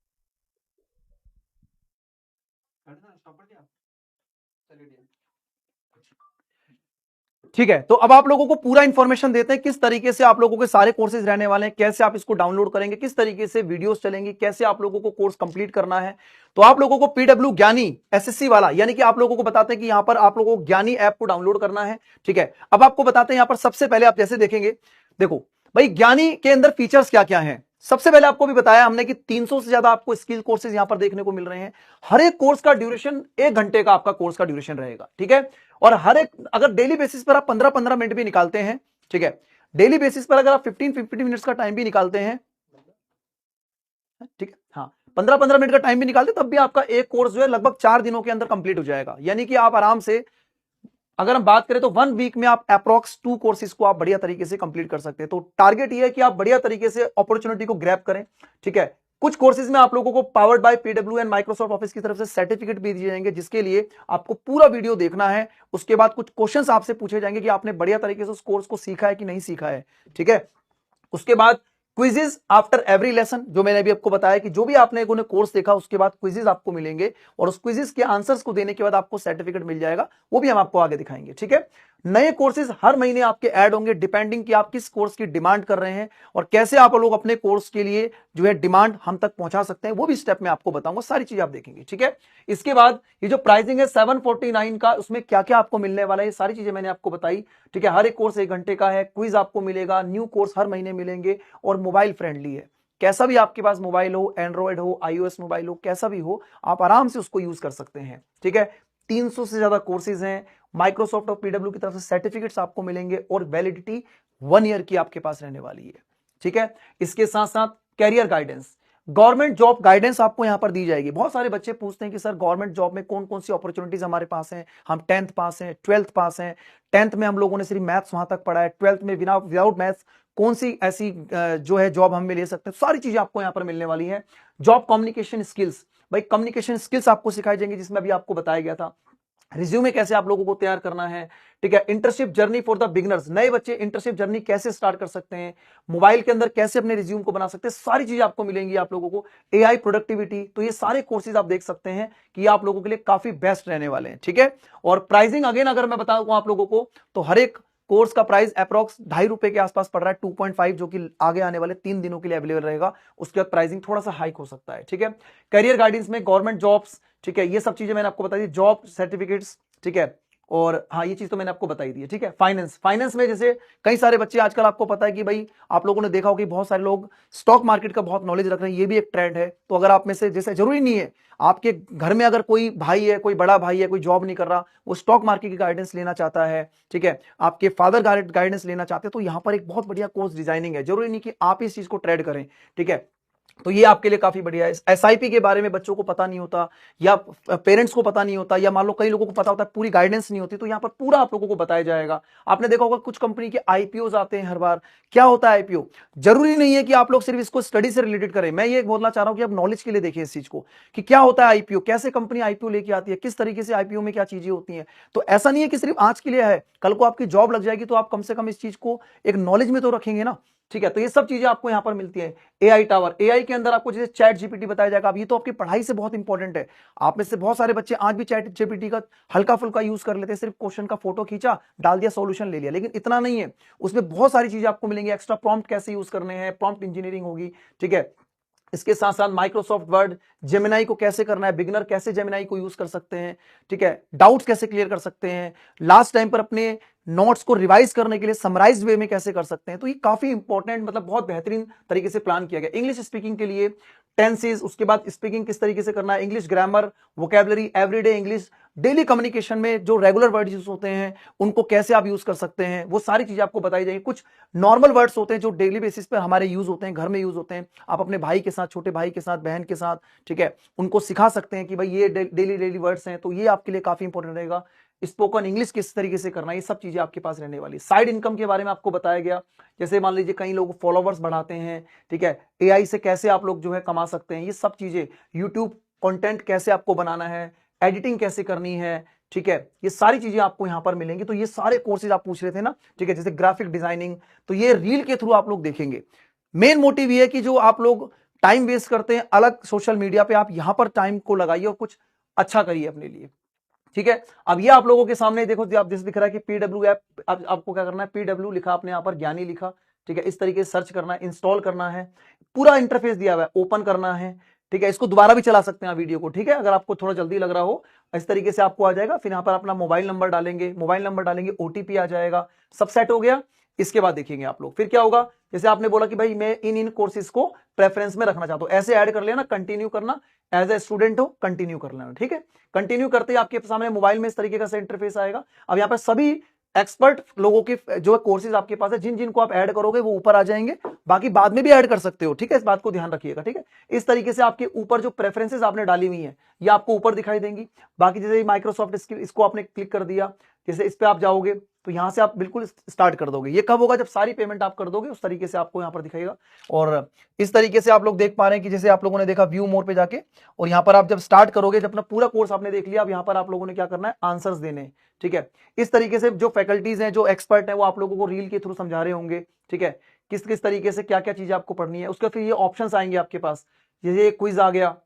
ठीक है, तो अब आप लोगों को पूरा इंफॉर्मेशन देते हैं किस तरीके से आप लोगों के सारे कोर्सेज रहने वाले हैं, कैसे आप इसको डाउनलोड करेंगे, किस तरीके से वीडियोस चलेंगी, कैसे आप लोगों को कोर्स कंप्लीट करना है। तो आप लोगों को पीडब्ल्यू ज्ञानी एसएससी वाला, यानी कि आप लोगों को बताते हैं कि यहां पर आप लोगों को ज्ञानी ऐप को डाउनलोड करना है। ठीक है, अब आपको बताते हैं यहां पर सबसे पहले आप जैसे देखेंगे, देखो भाई ज्ञानी के अंदर फीचर्स क्या क्या हैं। सबसे पहले आपको भी बताया हमने कि 300 से ज्यादा आपको स्किल कोर्सेज यहां पर देखने को मिल रहे हैं। हर एक कोर्स का ड्यूरेशन 1 घंटे का आपका कोर्स का ड्यूरेशन रहेगा। ठीक है, और हर एक, अगर डेली बेसिस पर आप 15-15 मिनट भी निकालते हैं, ठीक है, डेली बेसिस पर अगर आप 15-15 मिनट्स का टाइम भी निकालते हैं, ठीक है, हाँ 15-15 मिनट का टाइम भी निकालते, तब भी आपका एक कोर्स जो है लगभग 4 दिनों के अंदर कंप्लीट हो जाएगा। यानी कि आप आराम से, अगर हम बात करें तो 1 वीक में आप अप्रॉक्स 2 कोर्सेज को आप बढ़िया तरीके से कंप्लीट कर सकते हैं। तो टारगेट ये है कि आप बढ़िया तरीके से अपॉर्चुनिटी को ग्रैब करें। ठीक है, कुछ कोर्सेज में आप लोगों को powered by PW and Microsoft Office की तरफ से सर्टिफिकेट भी दिए जाएंगे, जिसके लिए आपको पूरा वीडियो देखना है। उसके बाद कुछ क्वेश्चंस आपसे पूछे जाएंगे कि आपने बढ़िया तरीके से उस कोर्स को सीखा है कि नहीं सीखा है। ठीक है, उसके बाद क्विजेज आफ्टर एवरी लेसन, जो मैंने अभी आपको बताया कि जो भी आपने कोर्स देखा उसके बाद क्विजेज आपको मिलेंगे, और उस क्विजेज के आंसर्स को देने के बाद आपको सर्टिफिकेट मिल जाएगा, वो भी हम आपको आगे दिखाएंगे। ठीक है, नए कोर्सेज हर महीने आपके ऐड होंगे, डिपेंडिंग कि आप किस कोर्स की डिमांड कर रहे हैं और कैसे आप लोग अपने कोर्स के लिए जो है डिमांड हम तक पहुंचा सकते हैं, वो भी स्टेप में आपको बताऊंगा, सारी चीज आप देखेंगे। ठीक है, इसके बाद ये जो प्राइसिंग है 749 का, उसमें क्या क्या आपको मिलने वाला है, ये सारी चीजें मैंने आपको बताई। ठीक है, हर एक कोर्स 1 घंटे का है, क्विज आपको मिलेगा, न्यू कोर्स हर महीने मिलेंगे, और मोबाइल फ्रेंडली है। कैसा भी आपके पास मोबाइल हो, एंड्रॉइड हो, iOS मोबाइल हो, कैसा भी हो, आप आराम से उसको यूज कर सकते हैं। ठीक है, 300 से ज्यादा कोर्सेज हैं, माइक्रोसॉफ्ट और पीडब्ल्यू की तरफ से सर्टिफिकेट्स आपको मिलेंगे, और वैलिडिटी 1 ईयर की आपके पास रहने वाली है। ठीक है, इसके साथ साथ career guidance, government job guidance आपको यहां पर दी जाएगी। बहुत सारे बच्चे पूछते हैं कि सर गवर्नमेंट जॉब में कौन कौन सी अपॉर्चुनिटीज हमारे पास हैं, हम 10th पास हैं, 12th पास हैं, 10th में हम लोगों ने सिर्फ मैथ्स वहां तक पढ़ा है, 12th में विदाउट मैथ्स कौन सी ऐसी जो है जॉब हम ले सकते हैं, सारी चीजें आपको यहां पर मिलने वाली है। जॉब कम्युनिकेशन स्किल्स, भाई कम्युनिकेशन स्किल्स आपको सिखाई जाएंगी, जिसमें अभी आपको बताया गया था रिज्यूमे कैसे आप लोगों को तैयार करना है। ठीक है, internship journey for the beginners, नए बच्चे इंटर्नशिप जर्नी कैसे स्टार्ट कर सकते हैं, मोबाइल के अंदर कैसे अपने रिज्यूम को बना सकते हैं, सारी चीजें आपको मिलेंगी आप लोगों को। एआई प्रोडक्टिविटी, तो ये सारे कोर्सेज आप देख सकते हैं कि आप लोगों के लिए काफी बेस्ट रहने वाले हैं। ठीक है, और प्राइसिंग अगेन अगर मैं बताऊं आप लोगों को, तो हर एक कोर्स का प्राइस अप्रॉक्स 2.5 रुपए के आसपास पड़ रहा है, 2.5, जो कि आगे आने वाले 3 दिनों के लिए अवेलेबल रहेगा। उसके बाद प्राइसिंग थोड़ा सा हाइक हो सकता है। ठीक है, करियर गाइडेंस में गवर्नमेंट जॉब्स, ठीक है, ये सब चीजें मैंने आपको बता दी, जॉब सर्टिफिकेट्स, ठीक है, और हाँ, ये चीज तो मैंने आपको बताई दी है, ठीक है। फाइनेंस में जैसे कई सारे बच्चे आजकल, आपको पता है कि भाई आप लोगों ने देखा होगा कि बहुत सारे लोग स्टॉक मार्केट का बहुत नॉलेज रख रहे हैं, ये भी एक ट्रेंड है। तो अगर आप में से, जैसे जरूरी नहीं है आपके घर में अगर कोई भाई है, कोई बड़ा भाई है, कोई जॉब नहीं कर रहा, वो स्टॉक मार्केट की गाइडेंस लेना चाहता है, ठीक है, आपके फादर गाइडेंस लेना चाहते हैं, तो यहां पर एक बहुत बढ़िया कोर्स डिजाइनिंग है। जरूरी नहीं कि आप इस चीज को ट्रेड करें, ठीक है। तो ये आपके लिए काफी बढ़िया है। एसआईपी के बारे में बच्चों को पता नहीं होता, या पेरेंट्स को पता नहीं होता, या मान लो कई लोगों को पता होता है, पूरी गाइडेंस नहीं होती, तो यहाँ पर पूरा आप लोगों को बताया जाएगा। आपने देखा होगा कुछ कंपनी के आईपीओ आते हैं हर बार। क्या होता है आईपीओ? जरूरी नहीं है कि आप लोग सिर्फ इसको स्टडी से रिलेटेड करें, मैं ये बोलना चाह रहा हूं कि आप नॉलेज के लिए देखिए इस चीज को कि क्या होता है आईपीओ, कैसे कंपनी आईपीओ लेके आती है, किस तरीके से आईपीओ में क्या चीजें होती हैं। तो ऐसा नहीं है कि सिर्फ आज के लिए है, कल को आपकी जॉब लग जाएगी तो आप कम से कम इस चीज को एक नॉलेज में तो रखेंगे ना, ठीक है। तो ये सब चीजें आपको यहां पर मिलती हैं। एआई टावर, एआई के अंदर आपको जैसे चैट जीपीटी बताया जाएगा। अब ये तो आपकी पढ़ाई से बहुत इंपॉर्टेंट है। आप में से बहुत सारे बच्चे आज भी चैट जीपीटी का हल्का फुल्का यूज कर लेते हैं, सिर्फ क्वेश्चन का फोटो खींचा, डाल दिया, सॉल्यूशन ले लिया, लेकिन इतना नहीं है, उसमें बहुत सारी चीजें आपको मिलेंगी। एक्स्ट्रा प्रॉम्प्ट कैसे यूज करने हैं, प्रॉम्प्ट इंजीनियरिंग होगी, ठीक है। इसके साथ साथ माइक्रोसॉफ्ट वर्ड, जेमिनाई को कैसे करना है, बिगनर कैसे जेमिनाई को यूज कर सकते हैं, ठीक है, डाउट्स कैसे क्लियर कर सकते हैं, लास्ट टाइम पर अपने नोट्स को रिवाइज करने के लिए समराइज्ड वे में कैसे कर सकते हैं। तो ये काफी इंपॉर्टेंट, मतलब बहुत बेहतरीन तरीके से प्लान किया गया। इंग्लिश स्पीकिंग के लिए टेंसेस, उसके बाद स्पीकिंग किस तरीके से करना है, English grammar, vocabulary, everyday English, daily communication में जो रेगुलर वर्ड यूज होते हैं उनको कैसे आप यूज कर सकते हैं, वो सारी चीजें आपको बताई जाएंगी। कुछ नॉर्मल वर्ड्स होते हैं जो डेली बेसिस पर हमारे यूज होते हैं, घर में यूज होते हैं, आप अपने भाई के साथ, छोटे भाई के साथ, बहन के साथ, ठीक है, उनको सिखा सकते हैं कि भाई ये डेली वर्ड्स हैं। तो ये आपके लिए काफी इंपॉर्टेंट रहेगा। स्पोकन इंग्लिश किस तरीके से करना है, ये सब चीजें आपके पास रहने वाली। साइड इनकम के बारे में आपको बताया गया, जैसे मान लीजिए कई लोग फॉलोवर्स बढ़ाते हैं, ठीक है, एआई से कैसे आप लोग जो है कमा सकते हैं, ये सब चीजें, यूट्यूब कंटेंट कैसे आपको बनाना है, एडिटिंग कैसे करनी है, ठीक है, ये सारी चीजें आपको यहां पर मिलेंगी। तो ये सारे कोर्सेज आप पूछ रहे थे ना, ठीक है, जैसे ग्राफिक डिजाइनिंग, तो ये रील के थ्रू आप लोग देखेंगे। मेन मोटिव ये है कि जो आप लोग टाइम वेस्ट करते हैं अलग सोशल मीडिया पे, आप यहां पर टाइम को लगाइए और कुछ अच्छा करिए अपने लिए, ठीक है। अब ये आप लोगों के सामने देखो, आप जैसे दिख रहा है कि पीडब्ल्यू ऐप, आपको क्या करना है, पीडब्ल्यू लिखा आपने यहाँ पर, ज्ञानी लिखा, ठीक है, इस तरीके से सर्च करना है, इंस्टॉल करना है, पूरा इंटरफेस दिया हुआ है, ओपन करना है, ठीक है। इसको दोबारा भी चला सकते हैं वीडियो को, ठीक है, अगर आपको थोड़ा जल्दी लग रहा हो, इस तरीके से आपको आ जाएगा। फिर यहाँ पर अपना मोबाइल नंबर डालेंगे, ओटीपी आ जाएगा, सब सेट हो गया। इसके बाद देखेंगे आप लोग, फिर क्या होगा, जैसे आपने बोला कि भाई मैं इन कोर्सेज को प्रेफरेंस में रखना चाहता हूं, ऐसे ऐड कर लेना, कंटिन्यू करना, एज ए स्टूडेंट हो कंटिन्यू कर लेना, ठीक है। कंटिन्यू करते ही आपके सामने मोबाइल में इस तरीके का इंटरफेस आएगा। अब यहाँ पर सभी एक्सपर्ट लोगों के जो कोर्सेज आपके पास है, जिनको आप ऐड करोगे वो ऊपर आ जाएंगे, बाकी बाद में भी ऐड कर सकते हो, ठीक है, इस बात को ध्यान रखिएगा, ठीक है। इस तरीके से आपके ऊपर जो प्रेफरेंसेस आपने डाली हुई हैं ये आपको ऊपर दिखाई देंगी। बाकी जैसे माइक्रोसॉफ्ट इसको आपने क्लिक कर दिया, जैसे इस पे आप जाओगे तो यहां से आप बिल्कुल स्टार्ट कर दोगे। ये कब होगा, जब सारी पेमेंट आप कर दोगे, उस तरीके से आपको यहां पर दिखाएगा। और इस तरीके से आप लोग देख पा रहे हैं कि जैसे आप लोगों ने देखा व्यू मोर पे जाके, और यहां पर आप जब स्टार्ट करोगे, जब अपना पूरा कोर्स आपने देख लिया, अब यहां पर आप लोगों ने क्या करना है, आंसर्स देने हैं, ठीक है। इस तरीके से जो फैकल्टीज हैं, जो एक्सपर्ट हैं, वो आप लोगों को रील के थ्रू समझा रहे होंगे, ठीक है, किस किस तरीके से क्या क्या चीजें आपको पढ़नी है। उसका फिर ये ऑप्शंस आएंगे आपके पास, जैसे क्विज आ गया,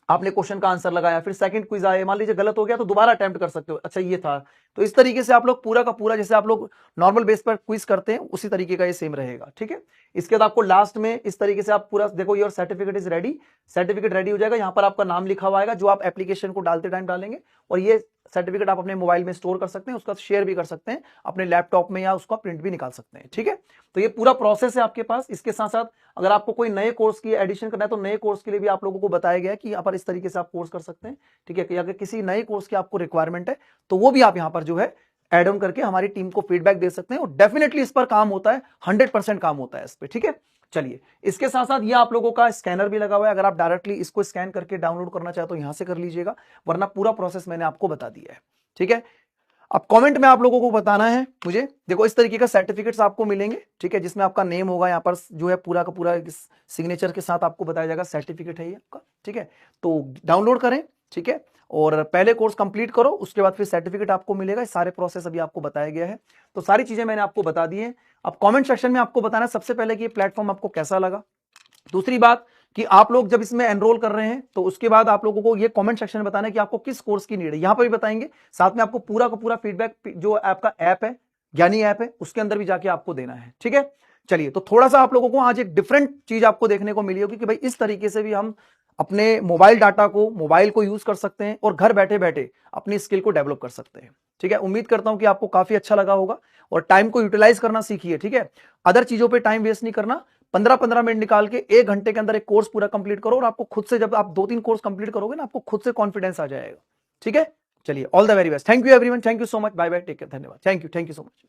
आपने क्वेश्चन का आंसर लगाया, फिर सेकंड क्विज आए, मान लीजिए गलत हो गया तो दोबारा अटेम्प्ट कर सकते हो, अच्छा ये था। तो इस तरीके से आप लोग पूरा का पूरा, जैसे आप लोग नॉर्मल बेस पर क्विज करते हैं उसी तरीके का ये सेम रहेगा, ठीक है। इसके बाद आपको लास्ट में इस तरीके से आप पूरा देखो, your certificate is ready, certificate ready हो जाएगा। यहाँ पर आपका नाम लिखा हुआ आएगा जो आप एप्लीकेशन को डालते टाइम डालेंगे, और ये सर्टिफिकेट आप अपने मोबाइल में स्टोर कर सकते हैं, उसका शेयर भी कर सकते हैं अपने लैपटॉप में, या उसका प्रिंट भी निकाल सकते हैं, ठीक है। तो ये पूरा प्रोसेस है आपके पास। इसके साथ साथ अगर आपको कोई नए कोर्स की एडिशन करना है तो नए कोर्स के लिए भी आप लोगों को बताया गया है कि यहाँ पर इस तरीके से आप कोर्स कर सकते हैं, ठीक है। अगर किसी नए कोर्स की आपको रिक्वायरमेंट है तो वो भी आप यहाँ पर जो है एड ऑन करके हमारी टीम को फीडबैक दे सकते हैं, और डेफिनेटली इस पर काम होता है, 100% काम होता है इस पर, ठीक है। चलिए, इसके साथ साथ ये आप लोगों का स्कैनर भी लगा हुआ है, अगर आप डायरेक्टली इसको स्कैन करके डाउनलोड करना चाहे तो यहां से कर लीजिएगा, वरना पूरा प्रोसेस मैंने आपको बता दिया है, ठीक है। अब कमेंट में आप लोगों को बताना है मुझे, देखो इस तरीके का सर्टिफिकेट्स आपको मिलेंगे, ठीक है, जिसमें आपका नेम होगा, यहाँ पर जो है पूरा का पूरा सिग्नेचर के साथ आपको बताया जाएगा सर्टिफिकेट है ये आपका, ठीक है। तो डाउनलोड करें, ठीक है, और पहले कोर्स कंप्लीट करो, उसके बाद फिर सर्टिफिकेट आपको मिलेगा। सारे प्रोसेस अभी आपको बताया गया है, तो सारी चीजें मैंने आपको बता दी है। अब कमेंट सेक्शन में आपको बताना है सबसे पहले कि ये प्लेटफॉर्म आपको कैसा लगा। दूसरी बात कि आप लोग जब इसमें एनरोल कर रहे हैं तो उसके बाद आप लोगों को ये कमेंट सेक्शन में बताना है कि आपको किस कोर्स की नीड है, यहां पर भी बताएंगे, साथ में आपको पूरा का पूरा फीडबैक जो आपका ऐप है, ज्ञानी ऐप है, उसके अंदर भी जाके आपको देना है, ठीक है। चलिए, तो थोड़ा सा आप लोगों को आज एक डिफरेंट चीज आपको देखने को मिली होगी कि भाई इस तरीके से भी हम अपने मोबाइल डाटा को, मोबाइल को यूज कर सकते हैं और घर बैठे बैठे अपनी स्किल को डेवलप कर सकते हैं, ठीक है, उम्मीद करता हूं कि आपको काफी अच्छा लगा होगा और टाइम को यूटिलाइज करना सीखिए। ठीक है, अदर चीजों पे टाइम वेस्ट नहीं करना, 15-15 मिनट निकाल के 1 घंटे के अंदर एक कोर्स पूरा कंप्लीट करो और आपको खुद से, जब आप 2-3 कोर्स कंप्लीट करोगे ना, आपको खुद से कॉन्फिडेंस आ जाएगा। ठीक है, चलिए, all the very best, thank you everyone, thank you so much, bye bye, take care, धन्यवाद, थैंक यू सो मच।